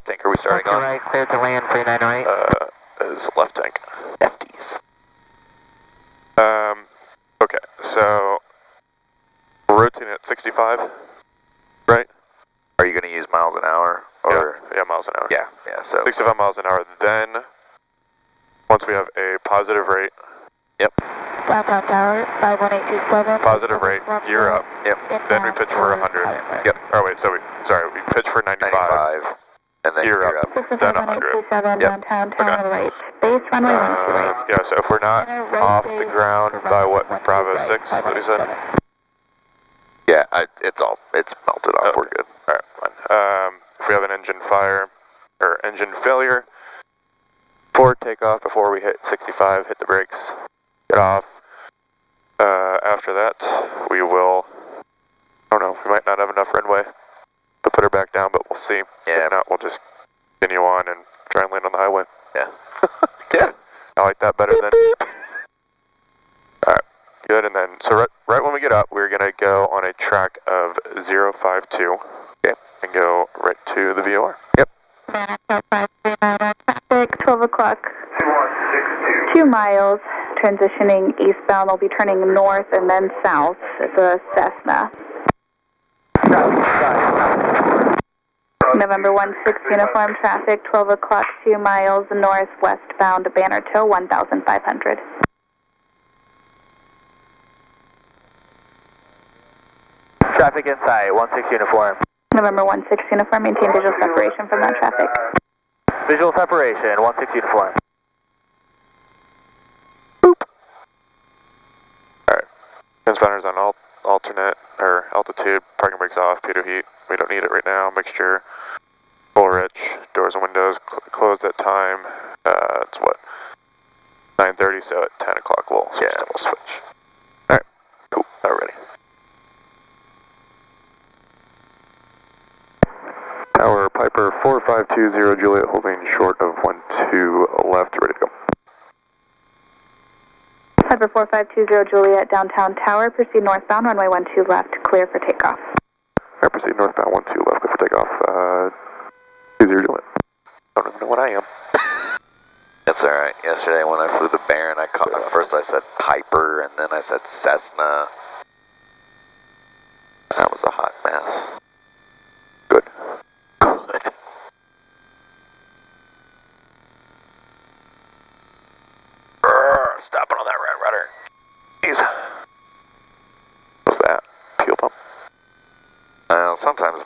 what tank are we starting on? Right, clear to land, 398. Is left tank. FDs. Okay, so we're rotating at 65, right? Are you going to use miles an hour? Or? Yeah, miles an hour. Yeah, so. 65 miles an hour. Then, once we have a positive rate. Yep. Downtown Tower, 51827. Positive rate, gear up. Yep. Then we pitch for 100. Yep. Oh wait, we pitch for 95. And then gear up. Then 100. Yep. Downtown Tower right. Base runway 12 right. Yeah, so if we're not off the ground by what, Bravo 6, what he said? Yeah, it's melted off, Okay. we're good. Alright, fine. If we have an engine fire, or engine failure, for takeoff, before we hit 65, hit the brakes, get off. After that, we will, I don't know, we might not have enough runway to put her back down, but we'll see. Yeah. If not, we'll just continue on and try and land on the highway. Yeah. Yeah. I like that better than... Alright, good, and then, so right when we get up, we're going to go on a track of 052, okay, and go right to the VOR. Yep. Traffic, 12 o'clock, 2 miles, transitioning eastbound. We'll be turning north and then south. It's a Cessna. November 16 uniform traffic, 12 o'clock, 2 miles northwestbound, Banner Tow, 1,500. Traffic inside, 16 uniform. November 16 uniform, maintain visual separation from that traffic. Visual separation, 16 uniform. Alright, transponders on alternate, or altitude, parking brakes off, pitot heat. We don't need it right now. Mixture, full rich, doors and windows closed at time. It's what, 9:30, so at 10 o'clock we'll switch. Yeah, we'll switch. Alright, cool, now we're ready. Tower Piper 4520 Juliet holding short of 12 left, ready to go. Piper 4520 Juliet, downtown tower, proceed northbound, runway 12 left, clear for takeoff. Alright, proceed northbound 12 left, clear for takeoff. 20 Juliet. Don't even know what I am. That's alright. Yesterday when I flew the Baron, at first I said Piper, and then I said Cessna. That was a hot mess. Good. Good. Stopping on that red rudder. Jeez. What's that? Fuel pump? Sometimes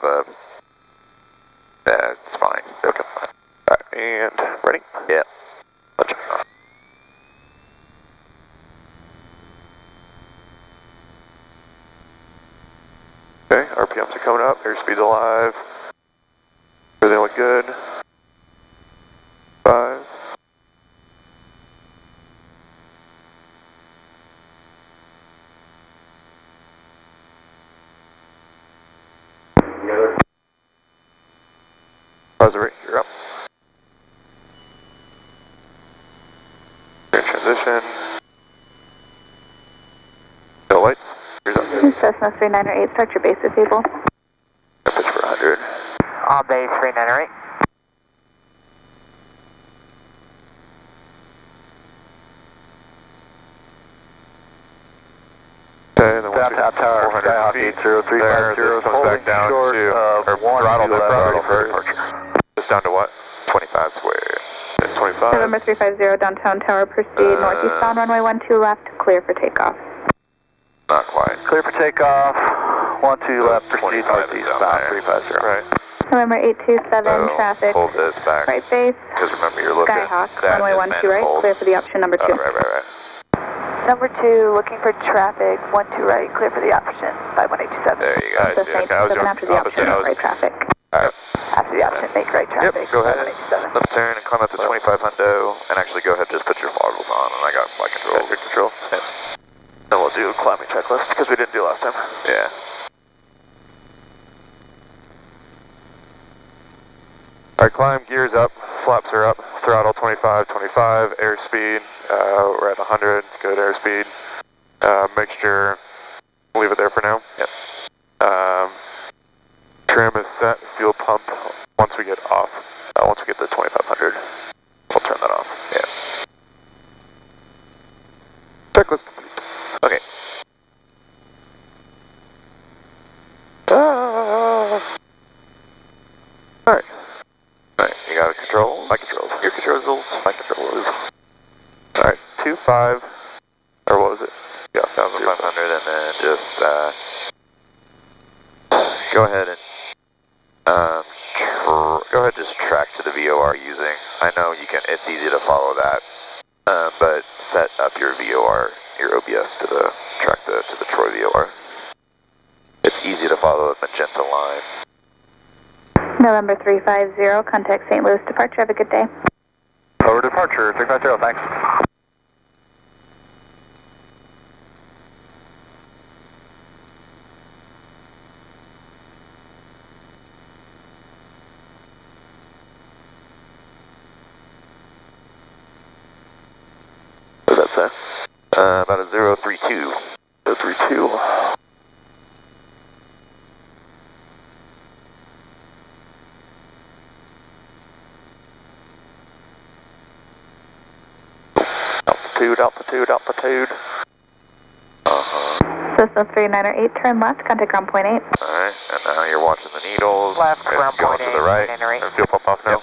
it's fine. Okay, fine. Alright, and ready? Yeah. Let's check off. Okay, RPMs are coming up, airspeed's alive. Everything look good. 5. Positive rate, you're up. You're in transition. No lights. Here's up. Cessna 3908, start your base disable. Pitch for 100. On base, 398. Okay, then once we Downtown tower, 400 Skyhawk feet 80350, there, this comes back down short to, of or throttle the priority for 1 departure. It's down to what? 25 square. 25. November 350, downtown tower, proceed northeastbound, runway 12 left, clear for takeoff. Not quite. Clear for takeoff, 12 left, proceed 25 is down northeastbound, there. 350. Right. November 827, So, traffic, hold this back. right base, Because remember you're looking Skyhawk, that runway is 12 right, manifold. clear for the option number 2. Right. Number 2, looking for traffic, 12 right, clear for the option, 51827. There you go. I see. Okay, I was doing after the opposite. option, right traffic. Alright. After the option, make right traffic. Yep, go ahead. 51827. Left turn and climb up to 25 hundo, and actually go ahead and just put your foggles on, and I got flight controls. Good control. Then we'll do a climbing checklist, because we didn't do last time. Yeah. Alright, climb, gears up, flaps are up, throttle 25, airspeed, we're at 100, good airspeed. Mixture, leave it there for now. Yep. Trim is set, fuel pump, once we get off Once we get to 2500, we'll turn that off. Yeah. Checklist complete. Okay. Alright. Alright, you got a control? My controls. Your controls. My controls. Alright, 25, or what was it? Yeah, 1,500, and then just go ahead and go ahead, just track to the VOR using. I know you can. It's easy to follow that, but set up your VOR, your OBS to the track to the Troy VOR. It's easy to follow the magenta line. November 350, contact St. Louis departure. Have a good day. Over departure, 350, thanks. What does that say? About a 032. 032. Altitude. Cessna 398, turn left, contact ground point 8. Alright, and now you're watching the needles. Left, It's ground going point to the 8, right. 398. And fuel pump off now.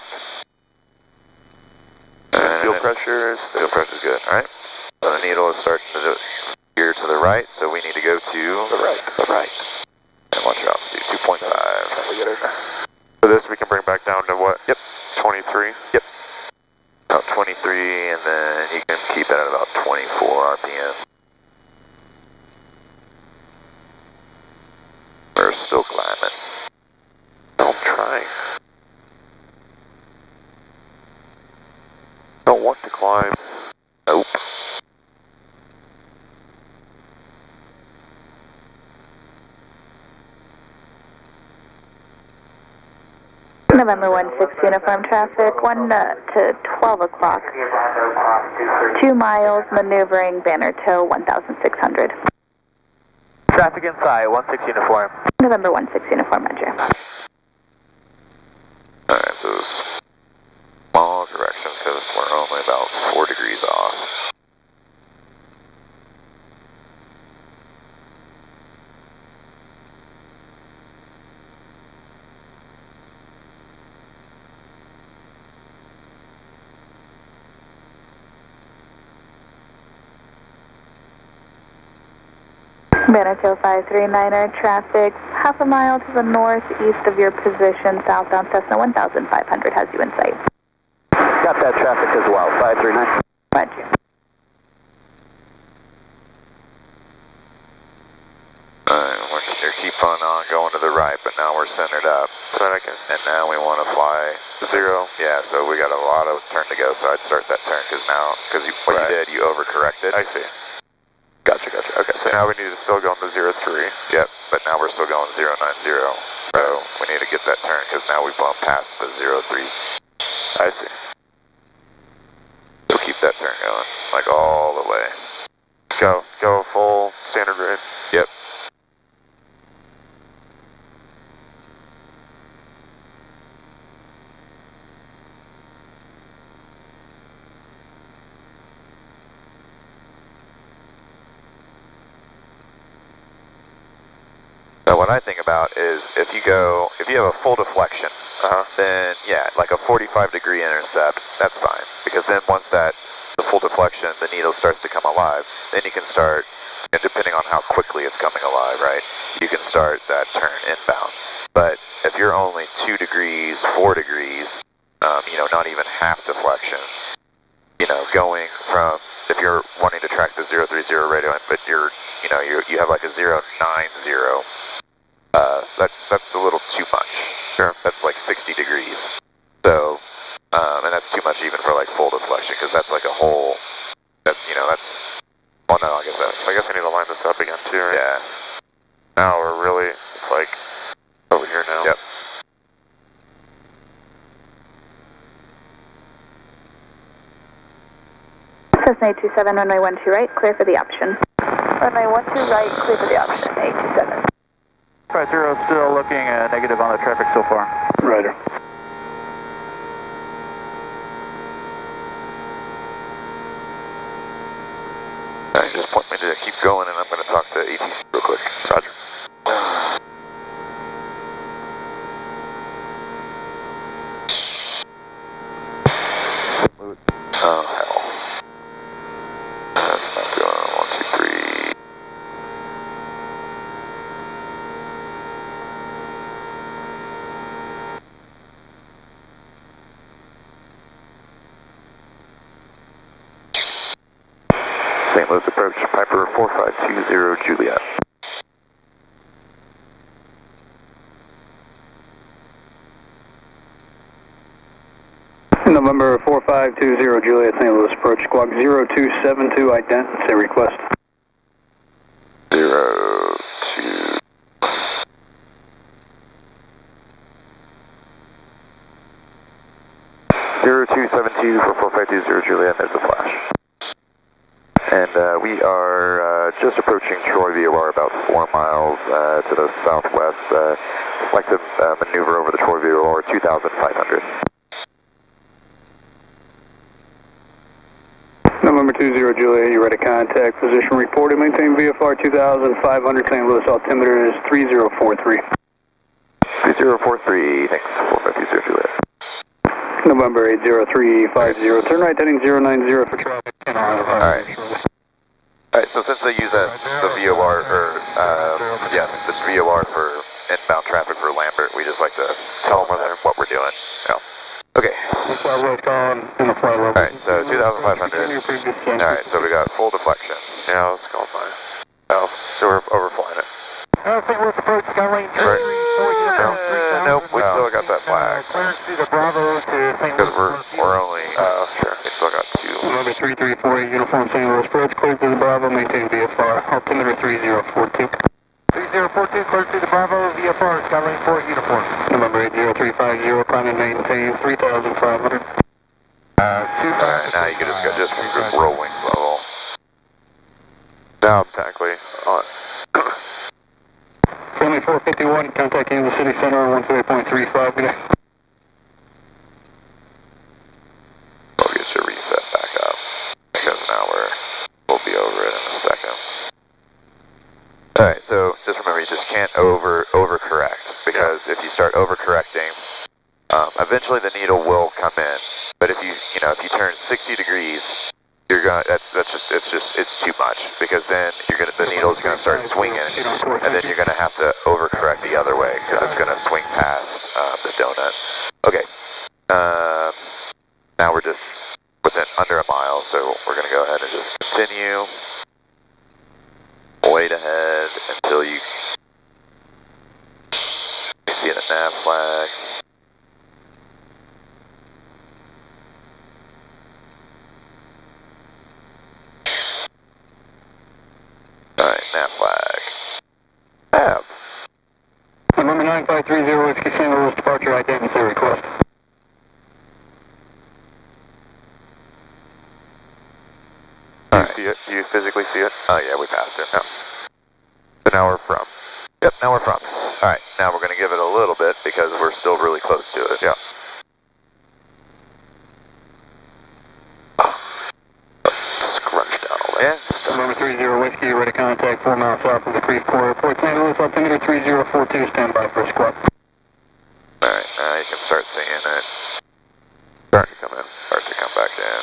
And Fuel pressure is Fuel pressure's good, alright. So the needle is starting to veer to the right, so we need to go to the right. the right. And watch your altitude, 2.5. For this, we can bring back down to what? Yep. 23. Yep. About 23, and then you can keep it at about 24 RPM. We're still climbing. Don't try. Don't want to climb. Nope. November 16 uniform traffic, 1 to 12 o'clock. 2 miles, maneuvering, banner tow, 1,600. Traffic inside, 16 uniform. November 16 uniform, Roger. Alright, so small corrections because we're only about 4 degrees off. Banner tow 539er, traffic half a mile to the northeast of your position, southbound Cessna 1500 has you in sight. Got that traffic as well, 539. Roger. We're keep on going to the right, but now we're centered up. And now we want to fly 0. Yeah, so we got a lot of turn to go, so I'd start that turn because what you did, you overcorrected. I see. Gotcha. Okay, so now we need to still go on the 03. Yep, but now we're still going 090. So we need to get that turn because now we bumped past the 03. I see. So keep that turn going, like all the way. Go full standard rate. Yep. So what I think about is if you have a full deflection, then yeah, like a 45-degree intercept, that's fine. Because then once the full deflection, the needle starts to come alive, then you can start, and depending on how quickly it's coming alive, right, you can start that turn inbound. But if you're only 2 degrees, 4 degrees, not even half deflection, going from, if you're wanting to track the 030 radio, but you have like a 090, that's a little too much. Sure. That's like 60 degrees. So, and that's too much even for like full deflection, because that's like a whole, well no, I guess I need to line this up again too, right? Yeah. Now we're really, it's like, over here now. Yep. Cessna 827, runway 12 right, clear for the option. Runway 12 right, clear for the option, 827. 50, still looking negative on the traffic so far. Righter. just point me to keep going, and I'm going to talk to ATC real quick. Roger. Oh, hell. That's not doing 1, 2, 3. St. Louis approach, Piper 4520 Juliet. November 4520 Juliet, St. Louis approach, squawk 0272, ident, say request. 02. Zero 0272 for 4520 Juliet, there's a flash. And we are just approaching Troy VOR about 4 miles to the southwest. Like to maneuver over the Troy VOR 2,500. November 20 Juliet, you ready to contact, position reported, maintain VFR 2,500, St. Louis, altimeter is 3043. 3043, thanks, 4520 Juliet. November 80350, turn right heading 090 for traffic. Alright. Alright, so since they use the VOR, or, the VOR for inbound traffic for Lambert, we just like to tell them what we're doing, you know. Okay. Alright, so 2,500. Alright, so we got full deflection. Yeah, let's go fine. Oh, so we're overflying it. St. Louis approach, Skyline 334. Nope, we still got that flag. Clearance to the Bravo to St. Because we're only, Sure. we still got 2. November 3348, uniform St. Louis approach, clear to the Bravo, maintain VFR, altimeter 3042. 3042, clear to the Bravo, VFR, Skyline 4, uniform. November 80350, climb and maintain 3,500. Alright, now you can just go roll wings level. Now I'm technically on. Friendly 451, contacting the city center, 128.35 today. We'll get you reset back up, because now we'll be over it in a second. Alright, so just remember, you just can't overcorrect, because if you start overcorrecting, eventually the needle will come in. But if you turn 60 degrees, you're gonna, it's too much, because then the needle's gonna start swinging, and then you're gonna have to overcorrect the other way, because it's gonna swing past the donut. Okay, now we're just within under a mile, so we're gonna go ahead and just continue. Wait ahead until you see the nav flag. Alright, nav flag. Nav. November 9530, Whiskey St. Louis, departure identity request. Do you see it? Do you physically see it? Oh yeah, we passed it. No. So now we're from. Yep, now we're from. Alright, now we're going to give it a little bit because we're still really close to it. Yeah. Scrunch down all that. Yeah, November 30 Whiskey, ready to contact 4 miles south of the Creek Corps Airport, St. Louis, altimeter 3042, stand by for a squawk. Alright, now you can start seeing it. Start to come back in.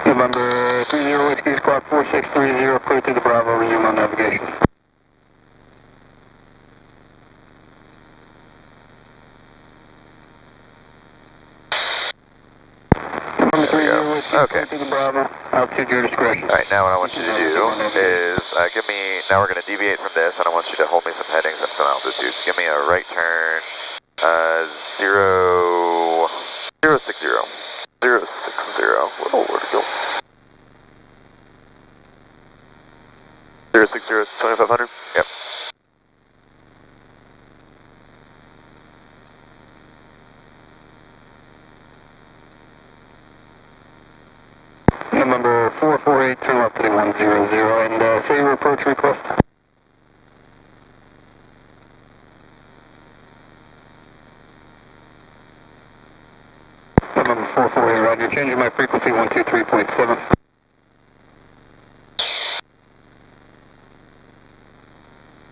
November 30 Whiskey, squawk 4630, clear to the Bravo, resume on navigation. Okay. To the Bravo, altitude your discretion. Alright, now what I want you to do is now we're going to deviate from this, and I want you to hold me some headings and some altitudes. Give me a right turn, 060. 060. Whoa, where'd it go? 060, 2500? Yep. Number 448, turn left to 100, and say your approach request. Number 448, roger. Changing my frequency 123.7.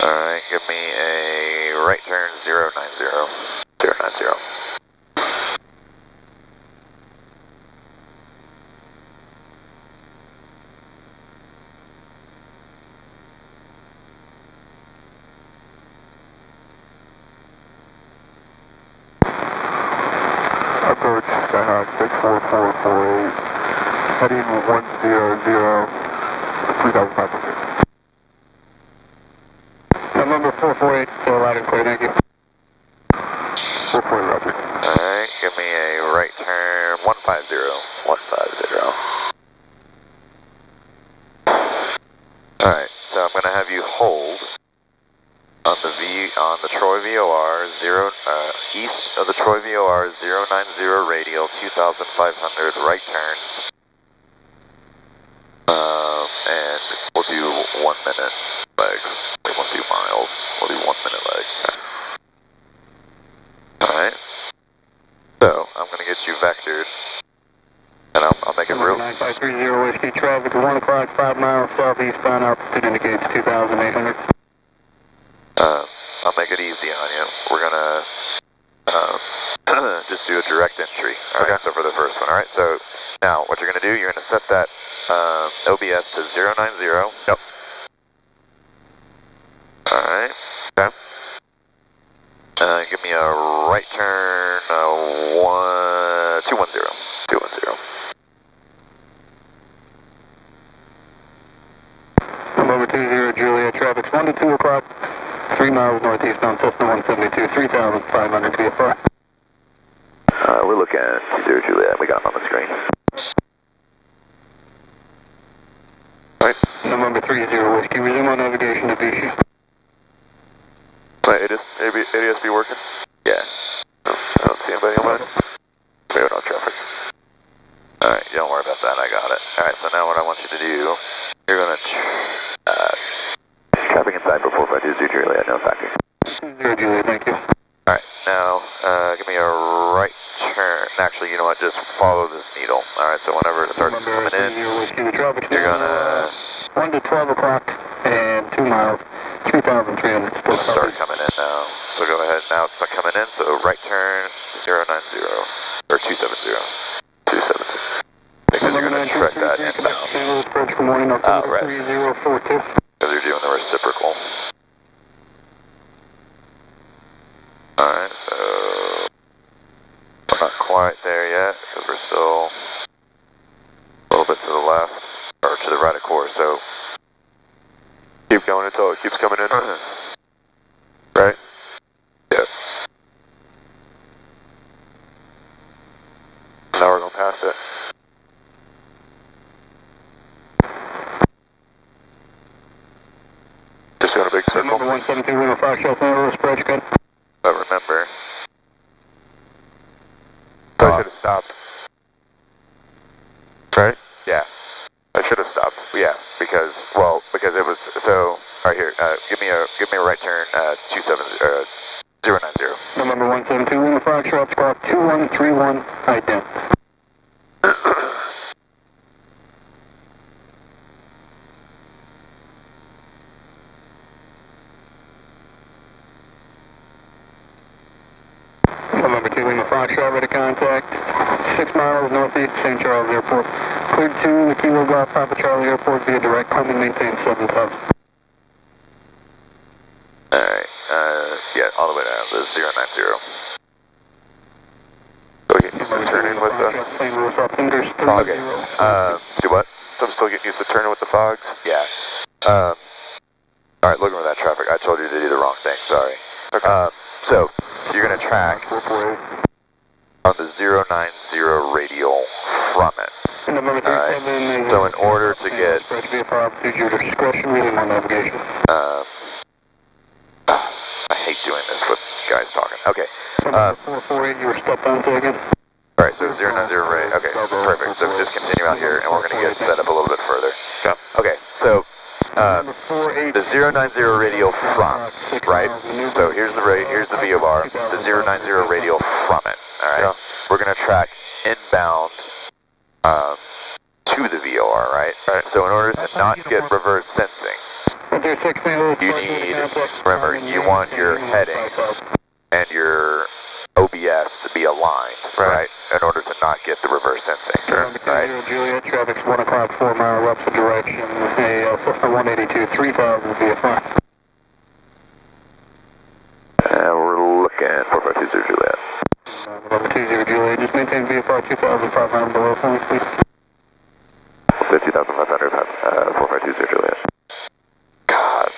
Alright, give me a right turn 090. 090. Approach Skyhawk 64448, heading 100, 3,500. Number 448, still loud and clear, thank you. 448, roger. Alright, give me a right turn 150. 150. Alright, so I'm gonna have you hold on the Troy VOR east of the Troy VOR 090 radial 2,500 right turns. And we'll do 1 minute legs. We won't do miles. We'll do 1 minute legs. Alright. So I'm gonna get you vectored. And I'll make it real. 9530 Whiskey traffic, 1 o'clock, 5 miles southeastbound, altitude indicates 2,800. I'll make it easy on you. We're gonna just do a direct entry. Alright, so for the first one. Alright, so now what you're gonna do, you're gonna set that OBS to 090. Yep. Alright, okay. Give me a right turn 210. 210. Number 20 Juliet, traffic's 1 to 2 o'clock, 3 miles northeastbound, Cessna 172, 3,500 VFR. We're looking at 20 Juliet. We got him on the screen. Alright. Number 30 Whiskey, resume on navigation to BC. Right, ADS be working? Yeah. No, I don't see anybody on mine. We have no traffic. Alright, don't worry about that. I got it. Alright, so now what I want you to do, you're gonna traffic inside for 452 Juliet, no factory. 0 Juliet, thank you. Alright, now give me a right turn. Actually, you know what? Just follow this needle. Alright, so whenever it starts coming in, you're gonna 1 to 12 o'clock and 2 miles, 3,300. start coming in now. So go ahead. Now it's coming in. So right turn 090 or 270. 270. Because you're gonna track that inbound. Oh, right. 3042. Because you're doing the reciprocal. Alright, so we're not quite there yet because we're still a little bit to the left or to the right of course. So Keep going until it keeps coming in. Right? Yep. Now we're going past it. Just doing a big circle. Number 172, Lima 5, South Narrow, spread good. But remember, I should have stopped. Right? yeah, I should have stopped. yeah, because it was so. All right, here, give me a right turn 090. Number 172, Lima 5, short squawk 2131, ident. Number 2, Lima Foxtrot, ready to contact. 6 miles northeast St. Charles Airport. Cleared to the Kilo Golf Papa Charlie Airport via direct climb and maintain 7,000. Alright, yeah, all the way down to 090. So we get used to turning with the... Okay, do what? So I'm still getting used to turning with the fogs. Yeah. Alright, looking for that traffic. I told you to do the wrong thing, sorry. Okay. So, you're going to track on the 090 radial from it. Alright, so in order to get... I hate doing this with guys talking. Okay. 448, you were stepped onto again? Alright, so 090 radial. Okay, perfect. So just continue out here and we're going to get set up a little bit further. Yeah. Okay, so the 090 radial from, right? So here's the VOR, the 090 radial from it, all right? Yeah. We're going to track inbound to the VOR, right? So in order to not get reverse sensing, you need, remember, you want your heading and your OBS to be aligned, right? In order to not get the reverse sensing, right? Juliet, traffic's 1 o'clock, 4 mile opposite direction, a Cessna 182, 3000 VFR. We're looking at 4520 Juliet. November 20 Juliet, just maintain VFR 2500 below, please. 2500, 4520 Juliet. God.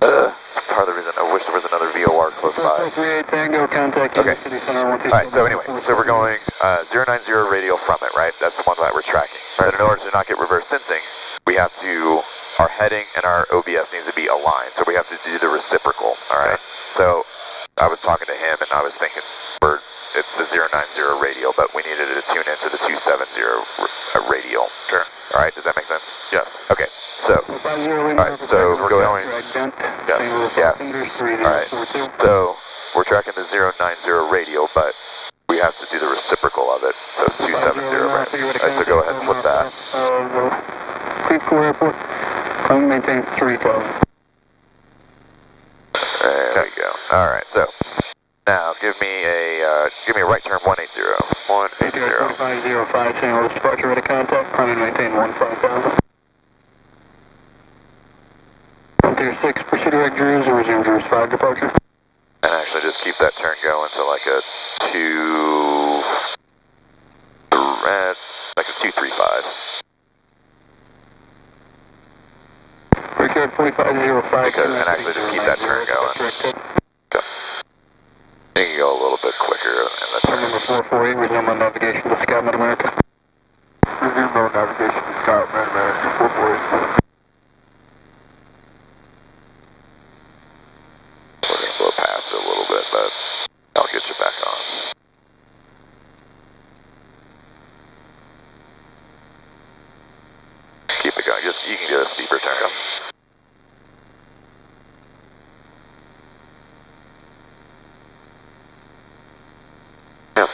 That's part of the reason I wish there was another VOR close by. 38 Tango, contact Okay. City Center 127. Alright, so anyway, so we're going 090 radial from it, right? That's the one that we're tracking. But in order to not get reverse sensing, we have to, our heading and our OBS needs to be aligned, so we have to do the reciprocal, alright? So I was talking to him and I was thinking, it's the 090 radial, but we needed to tune into the 270 radial. Sure. Alright, does that make sense? Yes. Okay, so, alright, so we're going, Yes. yeah, alright, so we're tracking the 090 radial, but we have to do the reciprocal of it, so 270, right? Alright, so go ahead and flip that. Cleveland Airport, I'm maintaining 3000. There we go. Alright, so, now give me a right turn 180. 180. 505, St. Louis departure, ready contact, climb and maintain 15,000. 126, proceed direct Drews or resume Drews 5 departure. And actually just keep that turn going to like a 235. Record 4505. And actually just keep that turn going. Okay. You can go a little bit quicker in the turn. Number 448, resume on navigation to Scout Mid-America. Resume on navigation to Scout Mid-America, 448. We're going to blow past it a little bit, but I'll get you back on. Keep it going. You can get a steeper turn. Yeah.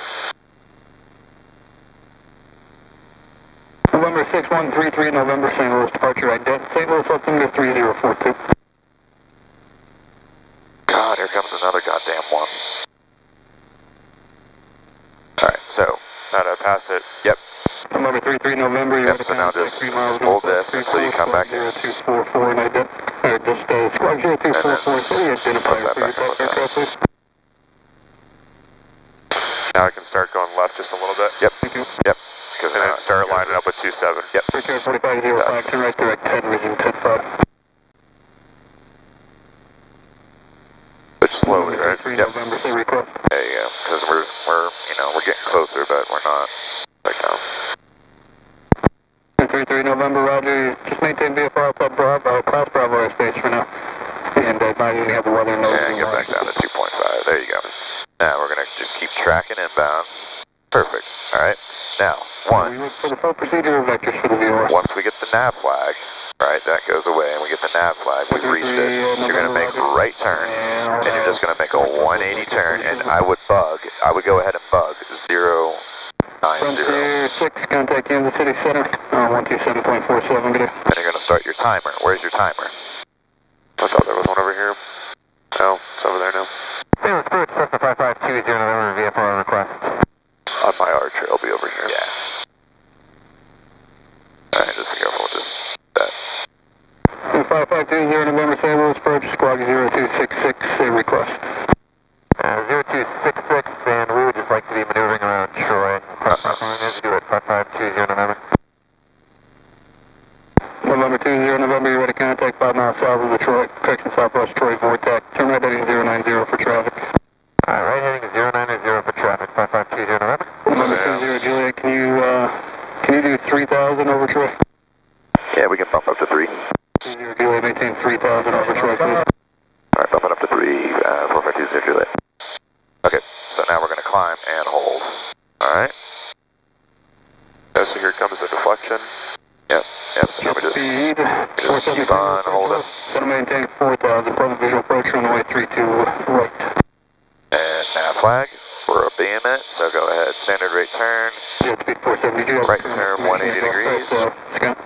November 6133, November St. Louis departure, ident. St. Louis altimeter 3042. God, here comes another goddamn one. Alright, so, Now that I passed it. yep. November 33, November, you're Yep, so now just hold this until you come back in. 0244 and ident. Or just squad 0244, so you identify flip that for your back and look at aircraft, please. Now I can start going left just a little bit. Yep, Thank you. yep. Because And then start lining up with 27. Yep. Record 4505, turn right direct 10, resume 10-5. But slowly, right? 3 Yep. November, say request. There you go. Because we're getting closer, but we're not right now. 33 November, Roger. Just maintain VFR Club Bravo, Class Bravo airspace for now. And advise you have the weather nose. And get back down to 2.5. There you go. Now we're going to just keep tracking inbound. Perfect. All right. Now, We look for the full procedure vectors for the VOR. once we get the nav flag, right, that goes away, and we get the nav flag, we've reached it. You're going to make right turns, and you're just going to make a 180 turn, and I would go ahead and bug 090. Frontier 6, contact Kansas City Center, 127.47, good. Then you're going to start your timer. Where's your timer? I thought there was one over here. No, it's over there now. Hey, Spirit, Cessna 5520 November, VFR request. On my archer, it'll be over here. Yeah. Alright, just be careful with this. That. 5520 November, St. Louis, approach squad 0266, request. 0266, and we would just like to be maneuvering around Troy. As you do it, 5520 November. November 20 November, you're ready to contact 5 miles south of Detroit, correction southwest Troy vortex. Turn right heading 090 for traffic. Alright, right heading 090 for traffic, 5520 November. November 20 Juliet, can you do 3,000 over Troy? Yeah, we can bump up to 3. 20 Juliet, maintain 3,000 over Troy, please. Alright, bump it up to 3, 4520 Juliet. Okay, so now we're going to climb and hold. Alright? Yes. So here comes the deflection. Yep, so we just keep on holding. Gonna maintain 4,000, front visual approach, runway 32 right. And nav flag, we're being it, so go ahead, standard rate turn. Jet speed 470. Right turn 180 degrees. And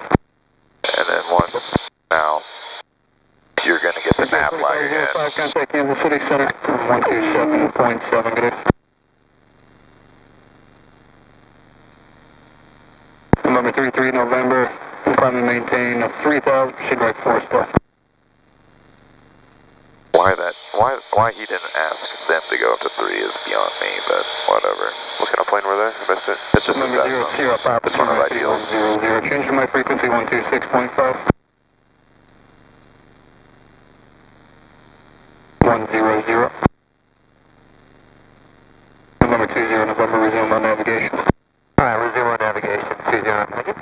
then once, now, you're gonna get the nav flag again. Contact Kansas City Center, 127.7, good. Number 33 November, climb and maintain 3,000, proceed right 4 star. Why he didn't ask them to go up to 3 is beyond me, but whatever. What kind of plane were they? I missed it. It's just a Cessna. It's one of the ideals. 0, change to my frequency 126.5. 100. Number 20 November, resume on navigation. Alright, resume on navigation, 20, thank you.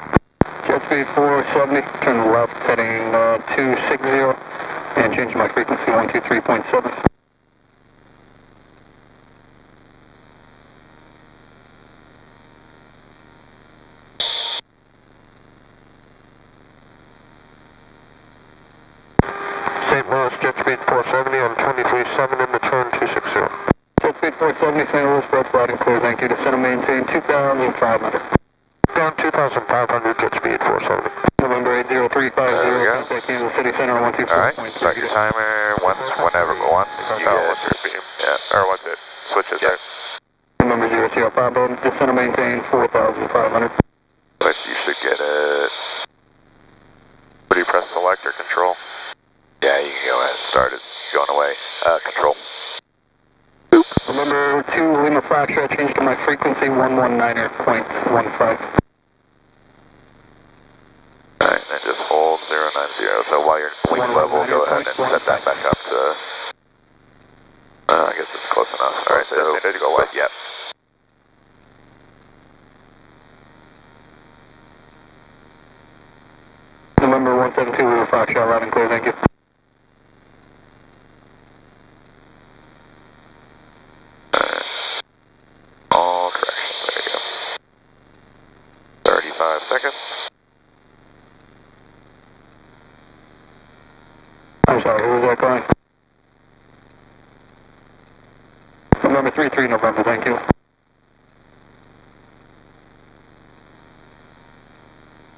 Jet speed 470, turn left, heading 260, and change my frequency 123.7. St. Louis, jet speed 470 on 23.7 in the turn 260. Jet speed 470, St. Louis, road flight clear, thank you. Descend and maintain 2,500. Down 2,500, jet speed 470. November 80350, contact Kansas City Center 124.6. Alright, start your timer once you get... Once your beam. Yeah. Or once it switches, right? November 005, descend and maintain 4,500. But you should get it... What do you press, select or control? Yeah, you can go ahead and start it. Going away. Control. November 2 Lima Foxtrot, change to my frequency 119.15. Alright, then just hold 090. So while your wings level, go ahead and set that back up to... I guess it's close enough. Alright, so ready to go away. Yep. November 172 Lima Foxtrot, loud and clear, thank you. All corrections, there you go. 35 seconds. I'm sorry, who was that calling? November 33 November, thank you.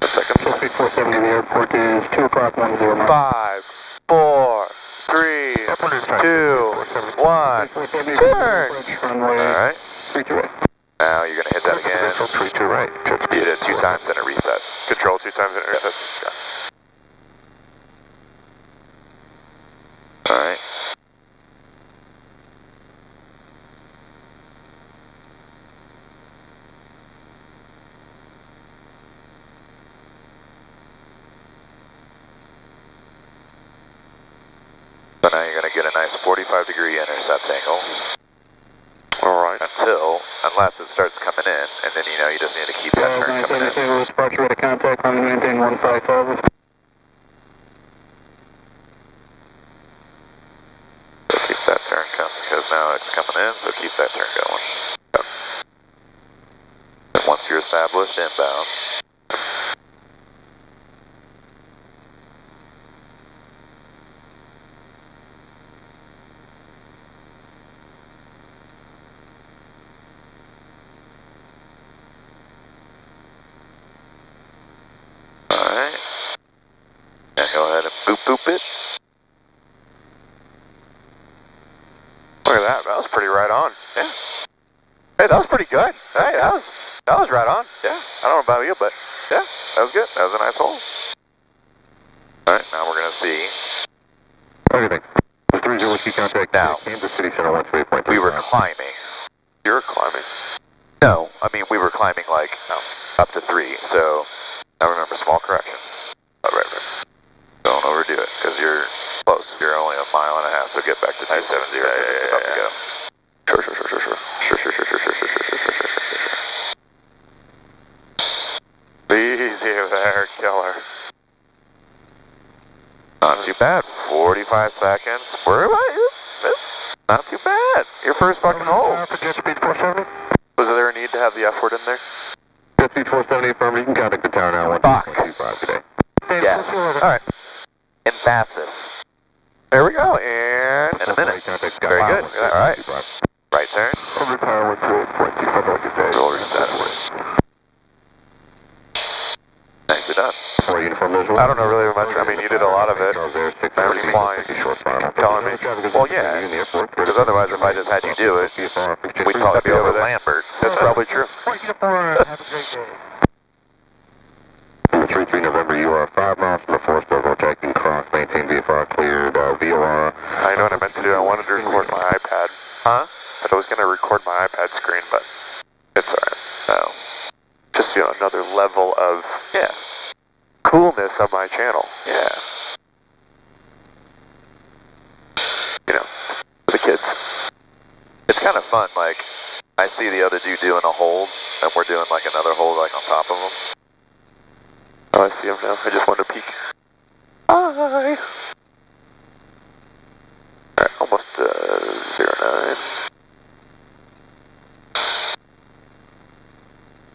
Seconds. Jet speed 470, the airport is 2 o'clock 10 miles. 5, 4, 3, 2, 1, turn! Alright. 32 right. Now you're going to hit that again. 32 right. You hit it 2 times and it resets. Control 2 times and it resets. Yeah. Alright. So now you're going to get a nice 45-degree intercept angle. Alright. Unless it starts coming in, and then you just need to keep that turn coming in. Departure rate of contact, I'm going to maintain 15,000. So keep that turn coming, because now it's coming in, so keep that turn going. Yep. And once you're established inbound, alright, and go ahead and boop it. Look at that. That was pretty right on. Yeah. Hey, that was pretty good. Hey, that was right on. Yeah. I don't know about you, but yeah, that was good. That was a nice hole. Alright, now we're going to see. Everything. 30 key contact. Now, Kansas City Center 13.3. we were climbing. You're climbing. No, I mean, we were climbing like up to 3, so now remember, small corrections. Oh, right. Don't overdo it, because you're close. You're only 1.5 miles, so get back to 270 because it's about to go. Easy there, killer. Not too bad. 45 seconds. Not too bad. Your first fucking hole. Jet speed 470. Was there a need to have the F word in there? Jet altitude 470 affirm, you can contact the tower now, 1.25 today. Yes. Alright. Emphasis. There we go, and in a minute. Very good. Alright. Right turn. Over tower 128.25, Roll reset. Nicely done. I don't know really much. I mean, you did a lot of it. Already flying. Telling me. Well, yeah. Because otherwise, if I just had you do it, we'd probably be over Lambert. That's probably true. Have a great day. 33 November, you are 5 miles from the force over checking cross, maintain VFR cleared, VOR. I know what I meant to do. I wanted to record my iPad. Huh? But I was going to record my iPad screen, but it's alright. Oh. Just, you know, another level of Yeah. coolness of my channel. Yeah. You know, for the kids. It's kind of fun, like, I see the other dude doing a hold, and we're doing like another hold like on top of him. Oh, I see him now. I just wanted to peek. Hi! Alright, almost 09.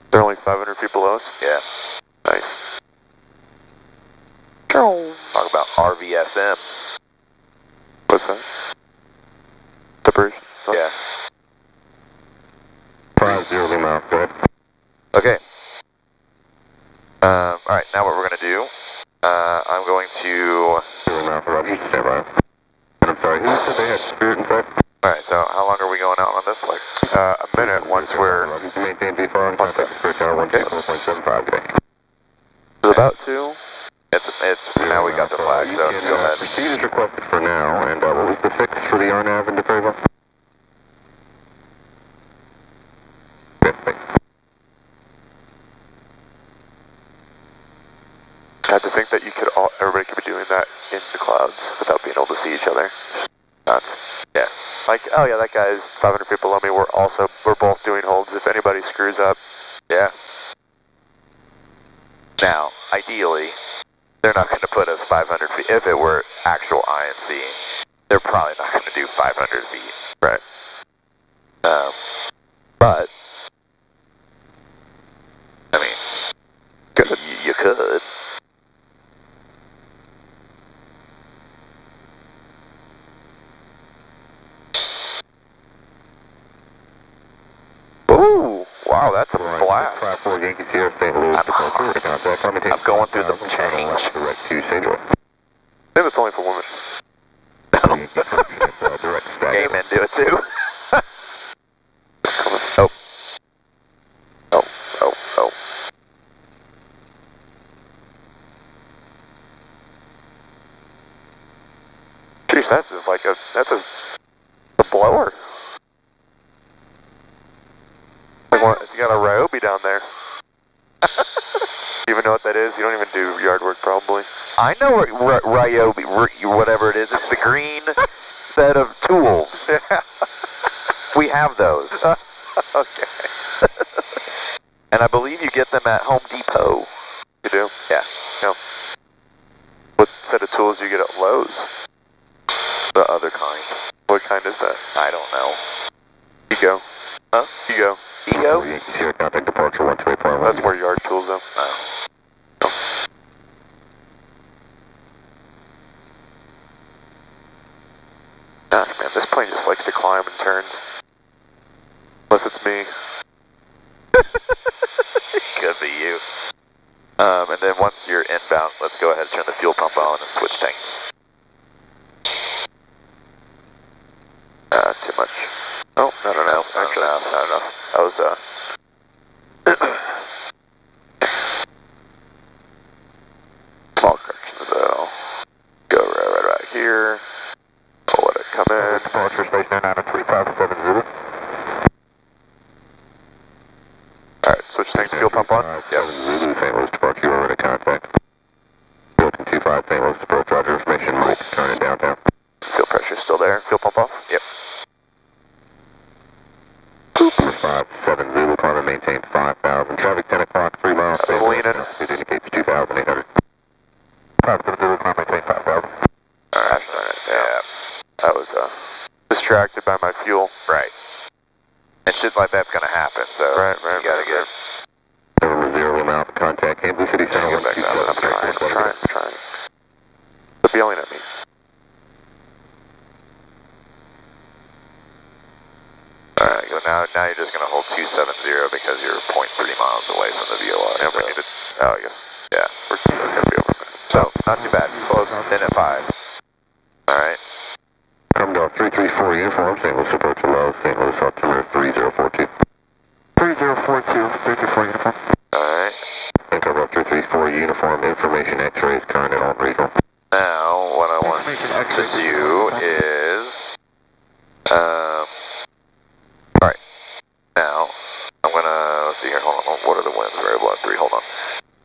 There are only 500 feet below us? Yeah. Nice. Talk about RVSM. What's that? Debrief? Oh. Yeah. 50 Lima, go ahead. Okay. Alright, now what we're going to do, I'm going to... I'm sorry, who said they had spirit in fact? Alright, so how long are we going out on this? Like, A minute once we're... Maintain VFR and contact the spirit tower 1.75 today. It's about to. it's now we got the flag, so go ahead. Proceed as requested for now, and what was the fix for the RNAV and debrief? I had to think that you could all, everybody could be doing that in the clouds without being able to see each other. Nuts. Yeah. Like, oh yeah, that guy's 500 feet below me. We're both doing holds. If anybody screws up, Yeah. Now, ideally, they're not going to put us 500 feet. If it were actual IMC, they're probably not going to do 500 feet. right? But, I mean, you could. Ooh, wow, that's a blast. I'm going through the change. Direct to St. Louis. I think it's only for women. Gay men do it too. Oh. Oh, oh, oh. Jeez, that's just like that's a blower. Like one, you got a Ryobi down there. You even know what that is? You don't even do yard work probably. I know what Ryobi, whatever it is. It's the green set of tools. We have those. Okay. And I believe you get them at Home Depot. You do? Yeah. No. What set of tools do you get at Lowe's? The other kind. What kind is that? I don't know. Ego. Huh? Ego. Ego? Contact departure 128.1. That's more yard tools though. Oh. Gosh man, this plane just likes to climb and turns. Unless it's me. Could be you. And then once you're inbound, let's go ahead and turn the fuel pump on and switch tanks. Too much. Oh, no. Actually, not enough. That was, small corrections, though. Go right here. I'll let it come in. Departure space 99357 Alright, switch tanks, fuel pump on. Yep. Zulu, St. Louis departure, you are ready to contact. Broken 25, St. Louis approach, roger, information, Mike, turn it downtown. Fuel pressure's still there. Fuel pump off? Yep. 57 Zulu, climb maintain 5,000. Traffic 10 o'clock, 3 miles. I was leaning. It indicates 2,800. 57 Zulu, climb maintain 5,000. Alright, yeah. I was, distracted by my fuel. Right. And shit like that's gonna happen, so Right, you gotta get... contact, Kansas City Center. Get back down. I'm trying. Quit yelling at me. Alright, so now you're just going to hold 270 because you're 0.3 miles away from the VOR. Yeah, so. we need to, oh, I guess. Yeah. We're going to be over. So, not too bad. Close. Then at 5. Alright. Come down 334 uniform, St. Louis approach low, St. Louis altimeter 3042. 3042, 334 uniform. Alright. And come up 334 uniform, information X-rays, current and all regional. Now, what I want to do is, alright, now, I'm gonna, let's see here, hold on, what are the winds, variable at 3, hold on.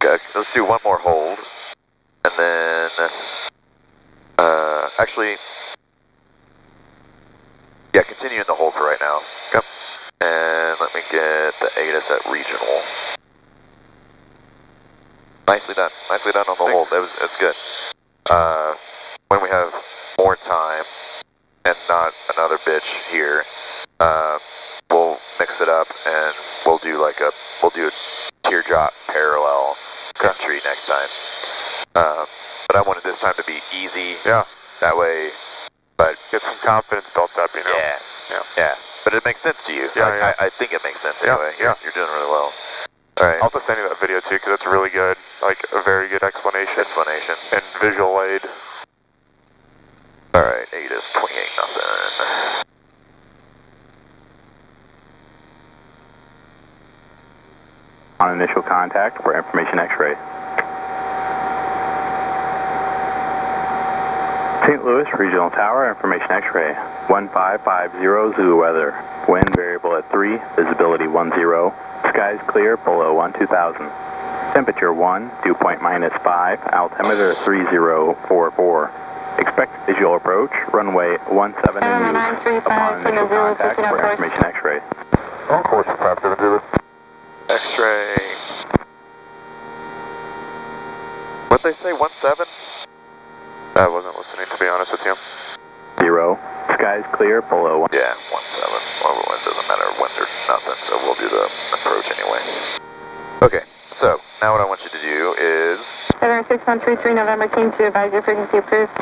Okay, let's do one more hold, and then, actually, yeah, continue in the hold for right now. Yep. And let me get the ATIS at regional. Nicely done on the hold, that's good. When we have more time and not another bitch here, we'll mix it up and we'll do a teardrop parallel country next time. But I wanted this time to be easy. Yeah. That way, but get some confidence built up, you know. Yeah. But it makes sense to you. Yeah, I think it makes sense anyway. Yeah. You're doing really well. All right. I'll just send you that video too, because it's really good. Like a very good explanation. And visual aid. All right, ATIS 28-0. On initial contact for information X-ray. St. Louis Regional Tower, information X-ray. 1550 Zulu weather. Wind variable at 3, visibility 10. Skies clear below 12,000. Temperature 1, dew point -5, altimeter 3044. Expect visual approach, runway 17 and use upon initial contact for information X-ray. On course for 570. X-ray. What'd they say, 17? I wasn't listening, to be honest with you. 0. Skies clear below 1. Yeah, 17. Well, it doesn't matter, winds or nothing, so we'll do the approach anyway. Okay, so now what I want you to do is... 76133 November Team 2, advisory frequency approved.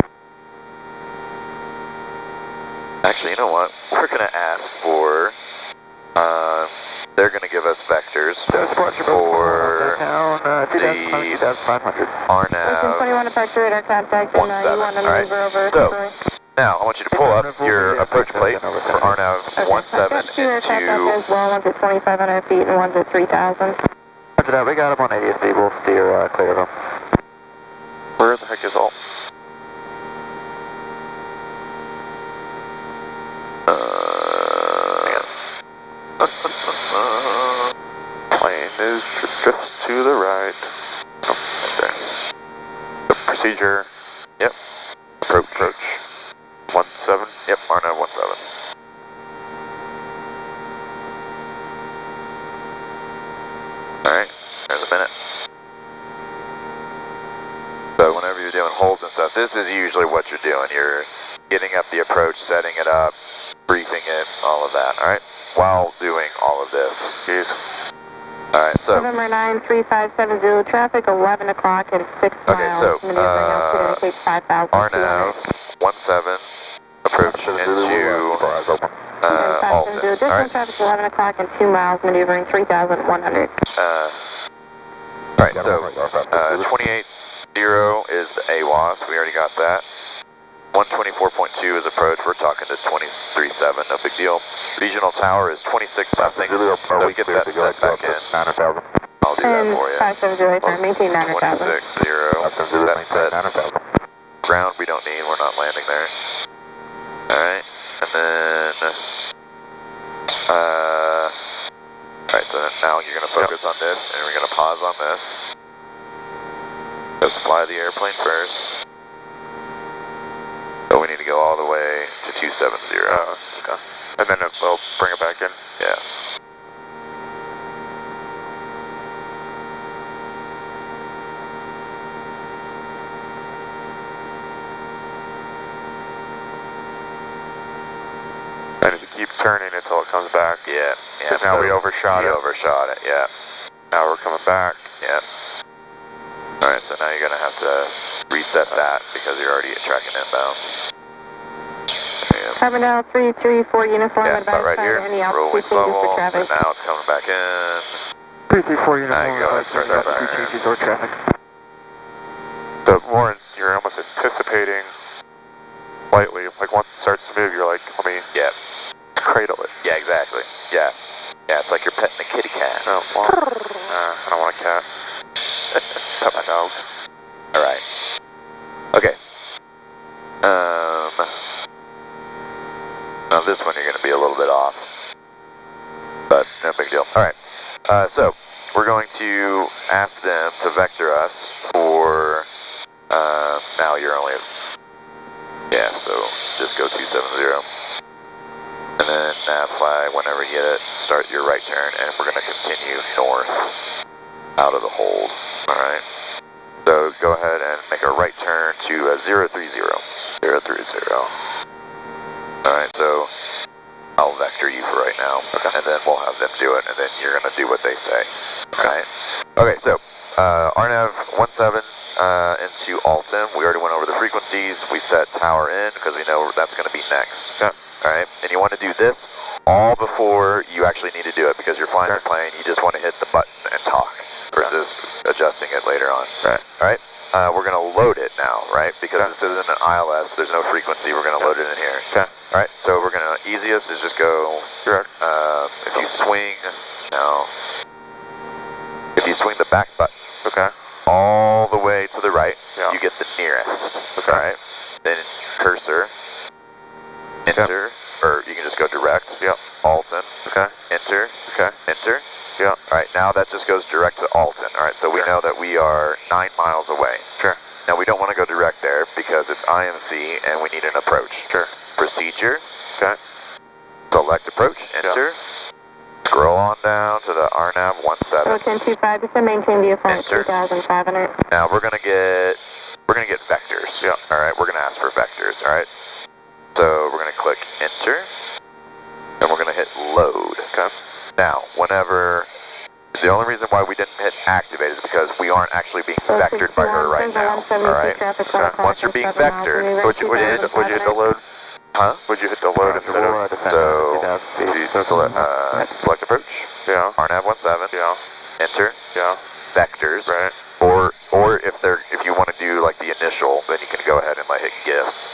Actually, you know what? We're going to ask for... they're going to give us vectors for the RNAV 21 departure radar contact, and you want to maneuver over. So, now I want you to pull up your approach plate for RNAV 17 into... One's at 2,500 feet and one's at 3,000. Roger that, we got him on ADSB, we'll steer clear of him. Where the heck is all? Plane is just to the right. Oh, right there. The procedure. Yep. Approach. 17. Yep, RNAV 17. Alright, there's a minute. So whenever you're doing holds and stuff, this is usually what you're doing. You're getting up the approach, setting it up, briefing it, all of that, alright? While doing all of this. Jeez. Alright, so... November 93570, traffic 11 o'clock and 6 miles. Okay, so, RNAV 17, approach into Alton. Additional traffic 11 o'clock and 2 miles, maneuvering 3,100. Alright, so 28.0 is the AWAS, we already got that. 124.2 is approach, we're talking to 23.7, no big deal. Regional tower is 26-0, so we get that set back in. I'll do that for you. 570, maintain 900,000. 26.0, that's set. Ground we don't need, we're not landing there. Alright, and then... Alright, so now you're going to focus on this, and we're going to pause on this. Just fly the airplane first. So we need to go all the way to 270. Okay. And then we'll bring it back in? Yeah. I need to keep turning until it comes back. Yeah. Because now we overshot it. We overshot it, yeah. Now we're coming back. Yeah. Alright, so now you're going to have to reset that because you're already tracking inbound. Carbondale 334 uniform, Yeah, advise right here, any rolling altitude changes level, for traffic. and now it's coming back in. 334 uniform, Now you go ahead and start that altitude back. changes or traffic. So more, you're almost anticipating lightly, like once it starts to move, you're like, let me cradle it. Yeah, exactly. Yeah. Yeah, it's like you're petting a kitty cat. No, well, I don't want a cat. Pet my dog. Alright. Okay. Now this one you're going to be a little bit off. But no big deal. Alright. So, we're going to ask them to vector us for, now you're only at, yeah, so just go 270. And then nav fly, whenever you get it, start your right turn, and we're going to continue north out of the hold. Alright. So go ahead and make a right turn to 030. 030. Alright, so I'll vector you for right now, and then we'll have them do it, and then you're going to do what they say. Alright? Okay, so RNAV 17 into Alton. We already went over the frequencies. We set tower in because we know that's going to be next. Okay. Alright, and you want to do this all before you actually need to do it because you're flying the plane, you just want to hit the button and talk versus adjusting it later on. Right. Alright, we're going to load it now, right? Because this isn't an ILS, there's no frequency, we're going to load it in here. Okay. Alright, so we're going to, easiest is just go, if you swing, now, if you swing the back button, all the way to the right, you get the nearest. Alright, then cursor, enter, or you can just go direct. Alton. Enter. Enter. Alright, now that just goes direct to Alton. Alright, so we know that we are 9 miles away. Now we don't want to go direct there because it's IMC and we need an approach. Procedure. Select approach. Enter. Scroll on down to the RNAV 17. 1025, just to maintain the front, Enter. 3,500. Now we're gonna get vectors. Alright, we're gonna ask for vectors. Alright. So we're going to click enter, and we're going to hit load. Now, whenever, the only reason why we didn't hit activate is because we aren't actually being vectored by her right now. Alright? Once you're being vectored, would you hit the load? Huh? Would you hit the load instead of, so, select approach, RNAV 17, enter, vectors, or if you want to do like the initial, then you can go ahead and like hit GIFs.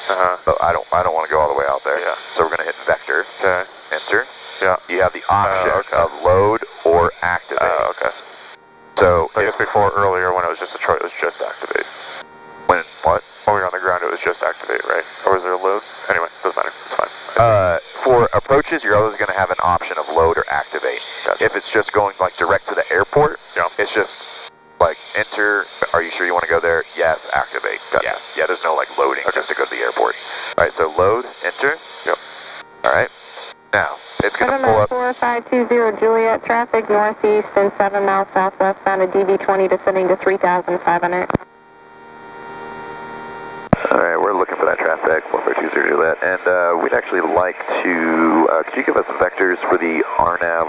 But I don't want to go all the way out there. So we're gonna hit vector. Enter. You have the option of load or activate. So I guess before earlier when it was just a Troy, it was just activate. When what? When we were on the ground, it was just activate, right? Or was there a load? Anyway, doesn't matter. It's fine. For approaches, you're always going to have an option of load or activate. If it's just going like direct to the airport, it's just like enter. Are you sure you want to go there? Yes, activate. Yeah. There's no like loading just to go to the airport. All right, so load, enter. All right. Now it's going to pull up. 4520 Juliet, traffic northeast and 7 miles southwest bound of DB20 descending to 3,500. Alright, we're looking for that traffic, 4520 Juliet, and we'd actually like to, could you give us vectors for the RNAV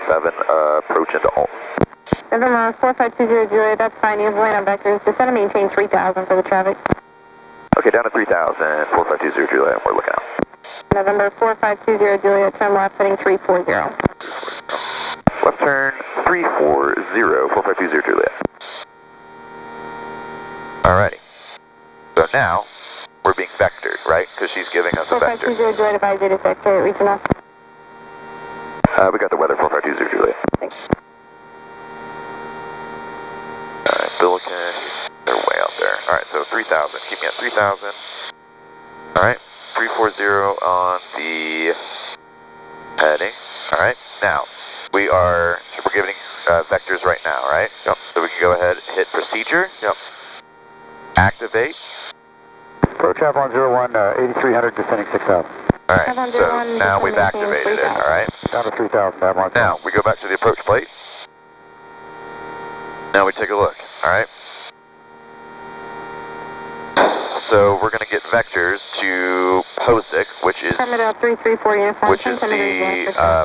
17 approach into Alton? November 4520 Juliet, that's fine, you have land on vectors, descend and maintain 3,000 for the traffic. Okay, down to 3,000, 4520 Juliet, we're looking out. November 4520 Juliet, turn left heading 340. Left turn 340, 4520 Juliet. Alrighty. So now, we're being vectored, right? Because she's giving us a vector. 4520 Juliet, advise you to sector, regional. We got the weather, 4520 Juliet. Thanks. Alright, Billiken, they're way out there. Alright, so 3,000, keep me at 3,000. Alright, 340 on the heading. Alright, now, we're giving vectors right now, right? So we can go ahead, hit procedure. Activate. Approach Avalon 01, 8300, descending 6,000. Alright, so now we've activated it, alright? Down to 3,000, Avalon. Now, we go back to the approach plate. Now we take a look, alright? So we're going to get vectors to POSIC, which is the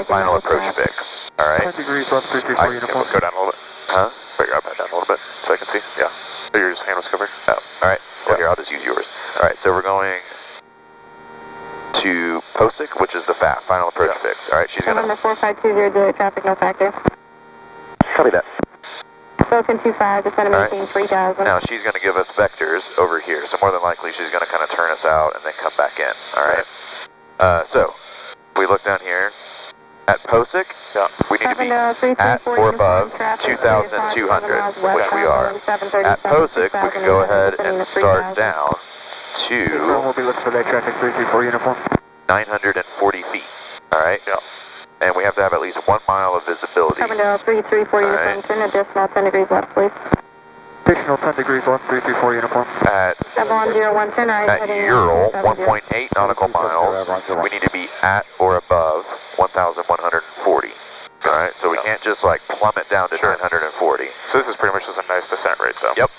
final approach fix, alright? 10 degrees left, 334 uniform. Go down a little bit. Huh? Wait, go back down a little bit so I can see. Yeah. Oh, your hand was covered? Oh, alright. Well, here, I'll just use yours. Alright, so we're going to POSIC, which is the FAF, final approach fix. Alright, she's going to... November 4520, Juliet traffic, no factor. Copy that. Falcon 25, descend to maintain 3000. Now, she's going to give us vectors over here, so more than likely she's going to kind of turn us out and then come back in. Alright? So, we look down here. At POSIC, we need to be at or above 2,200, which we are. At POSIC, we can go ahead and start down to We'll be looking for that traffic 334 uniform. 940 feet. Alright? And we have to have at least 1 mile of visibility. 334 uniform, turn additional 10 degrees left, please. Additional 10 degrees left, 334 uniform. At Ural, 1.8 nautical miles, we need to be at or above 1,140. Alright, so we can't just like plummet down to 940. So this is pretty much just a nice descent rate, though. Yep.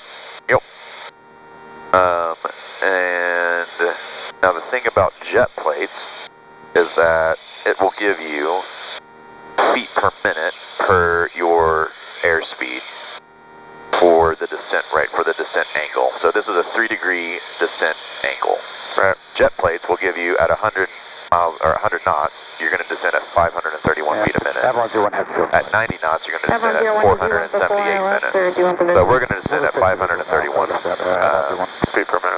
And now the thing about jet plates is that it will give you feet per minute per your airspeed for the descent rate, for the descent angle. So this is a 3-degree descent angle. Right. Jet plates will give you at 100 miles or 100 knots, you're going to descend at 531 feet a minute. At 90 knots, you're going to descend at 478 minutes. So we're going to descend at 531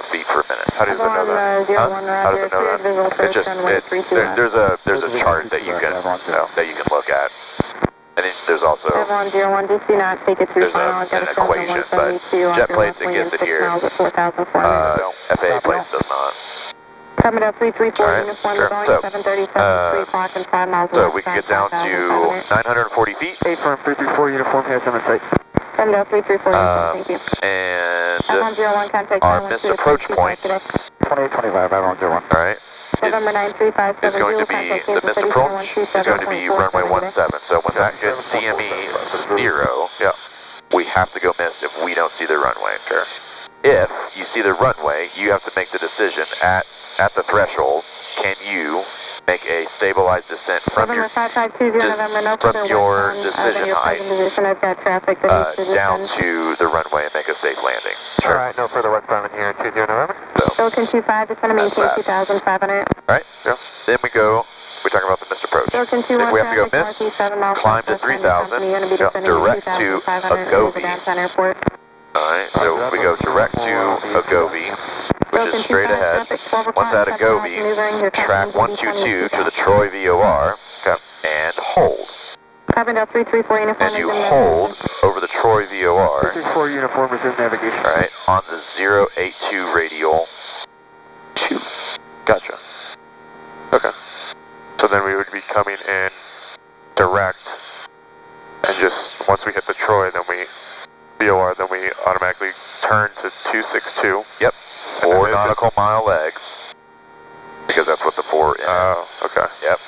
feet per minute. How does it know that? How does it know that? It just there's a chart that you can look at. And then there's also there's an equation, but jet plates, it gets it here. FAA plates does not. Coming up 334 Alright, uniform, sure. Boeing So, 737, 3 o'clock and 5 miles so west, we can get down to 940 feet. Affirm 334 uniform, has on the site. Coming up 334 uniform, thank you. And F101, contact our missed approach point, 2825, F101. alright, November 9357, is going to be, the missed approach is going to be runway 17. So when that gets DME 0, we have to go missed if we don't see the runway. Sure. If you see the runway, you have to make the decision at the threshold, can you make a stabilized descent from your decision height down to the runway and make a safe landing. Sure. Alright, no further westbound in here, 20 November. Falcon 25, just want to maintain 2,500. Alright, then we talk about the missed approach. If we have to go missed, climb to 3,000, direct to Agobi. Alright, so we go direct to Agobi, which is straight ahead. Once at Agobi, track 122 to the Troy VOR, and hold. And you hold over the Troy VOR. 334 uniform, resume navigation. Alright, on the 082 radial 2. Gotcha. Okay. So then we would be coming in direct, and just once we hit the Troy, then we VOR, then we automatically turn to 262. Yep. 4 nautical mile legs, because that's what the 4 is. Oh, okay. Yep.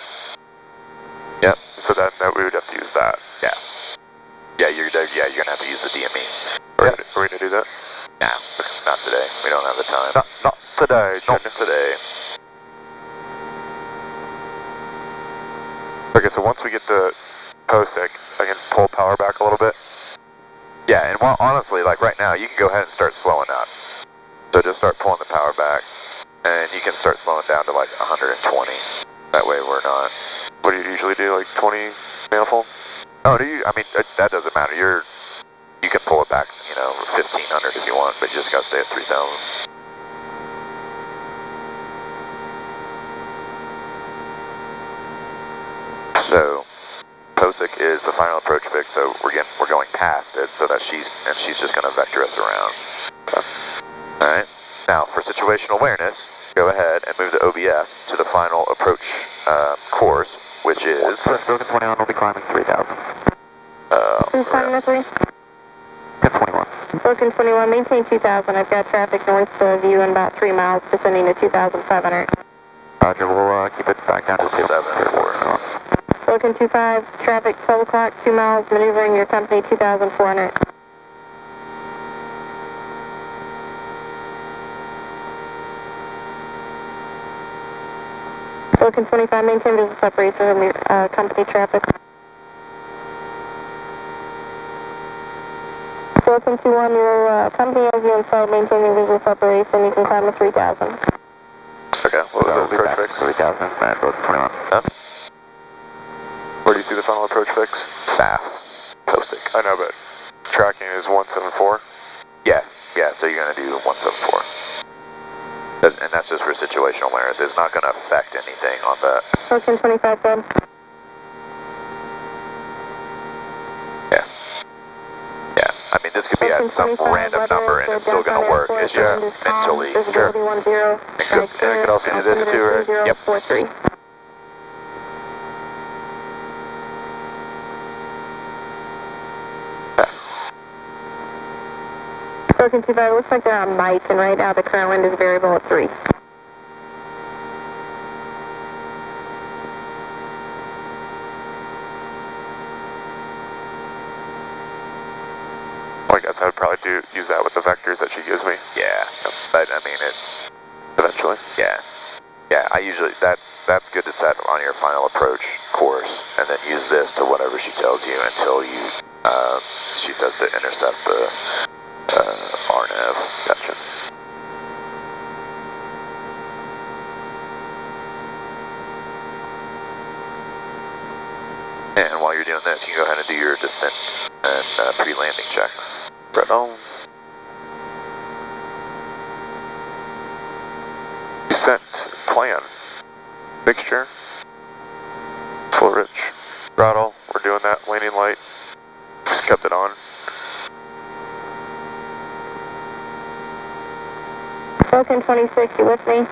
So then we would have to use that. Yeah, you're gonna have to use the DME. Are we gonna do that? Nah, not today. We don't have the time. Not today. Not today. Okay, so once we get to POSIC, I can pull power back a little bit. Yeah, and well, honestly, like right now, you can go ahead and start slowing up. So just start pulling the power back, and you can start slowing down to like 120. That way we're not. What do you usually do, like 20 manifold? Oh, do you? I mean, that doesn't matter. You can pull it back, 1,500 if you want, but you just gotta stay at 3,000. So, POSIC is the final approach fix, so we're going past it, so that she's just gonna vector us around. Alright, now for situational awareness, go ahead and move the OBS to the final approach course, which is... Falcon 21 will be climbing 3,000. Falcon 3? 1021. Falcon 21, maintain 2,000. I've got traffic north of you in about 3 miles, descending to 2,500. Roger, we'll keep it back down to 7-4. Falcon 25, traffic 12 o'clock, 2 miles, maneuvering your company 2,400. Falcon 25, maintain visual separation from your company traffic. Welcome to 1, your company has you inside maintaining visual separation. You can climb to 3,000. Okay, what was the approach fix? 3,000, alright, 21. Huh? Where do you see the final approach fix? FAF. COSIC. I know, but tracking is 174. Yeah, so you're going to do 174. And that's just for situational awareness. It's not going to affect anything on that. Welcome 25, bud. Yeah, I mean, this could be at some random number and it's still going to work. It's just mentally. Visibility 10. And it could also do this too, right? Yep. 43. Welcome 25, it looks like they're on Mike, and right now the current wind is variable at 3. Well, I guess I would probably use that with the vectors that she gives me. Yeah, but I mean it. Eventually. Yeah, I usually, that's good to set on your final approach course, and then use this to whatever she tells you until you, she says to intercept the RNAV. Gotcha. And while you're doing this, you can go ahead and do your descent and pre-landing checks. Right on. Descent plan. Mixture. Full rich. Throttle. We're doing that. Landing light. Just kept it on. Welcome 26, you with me?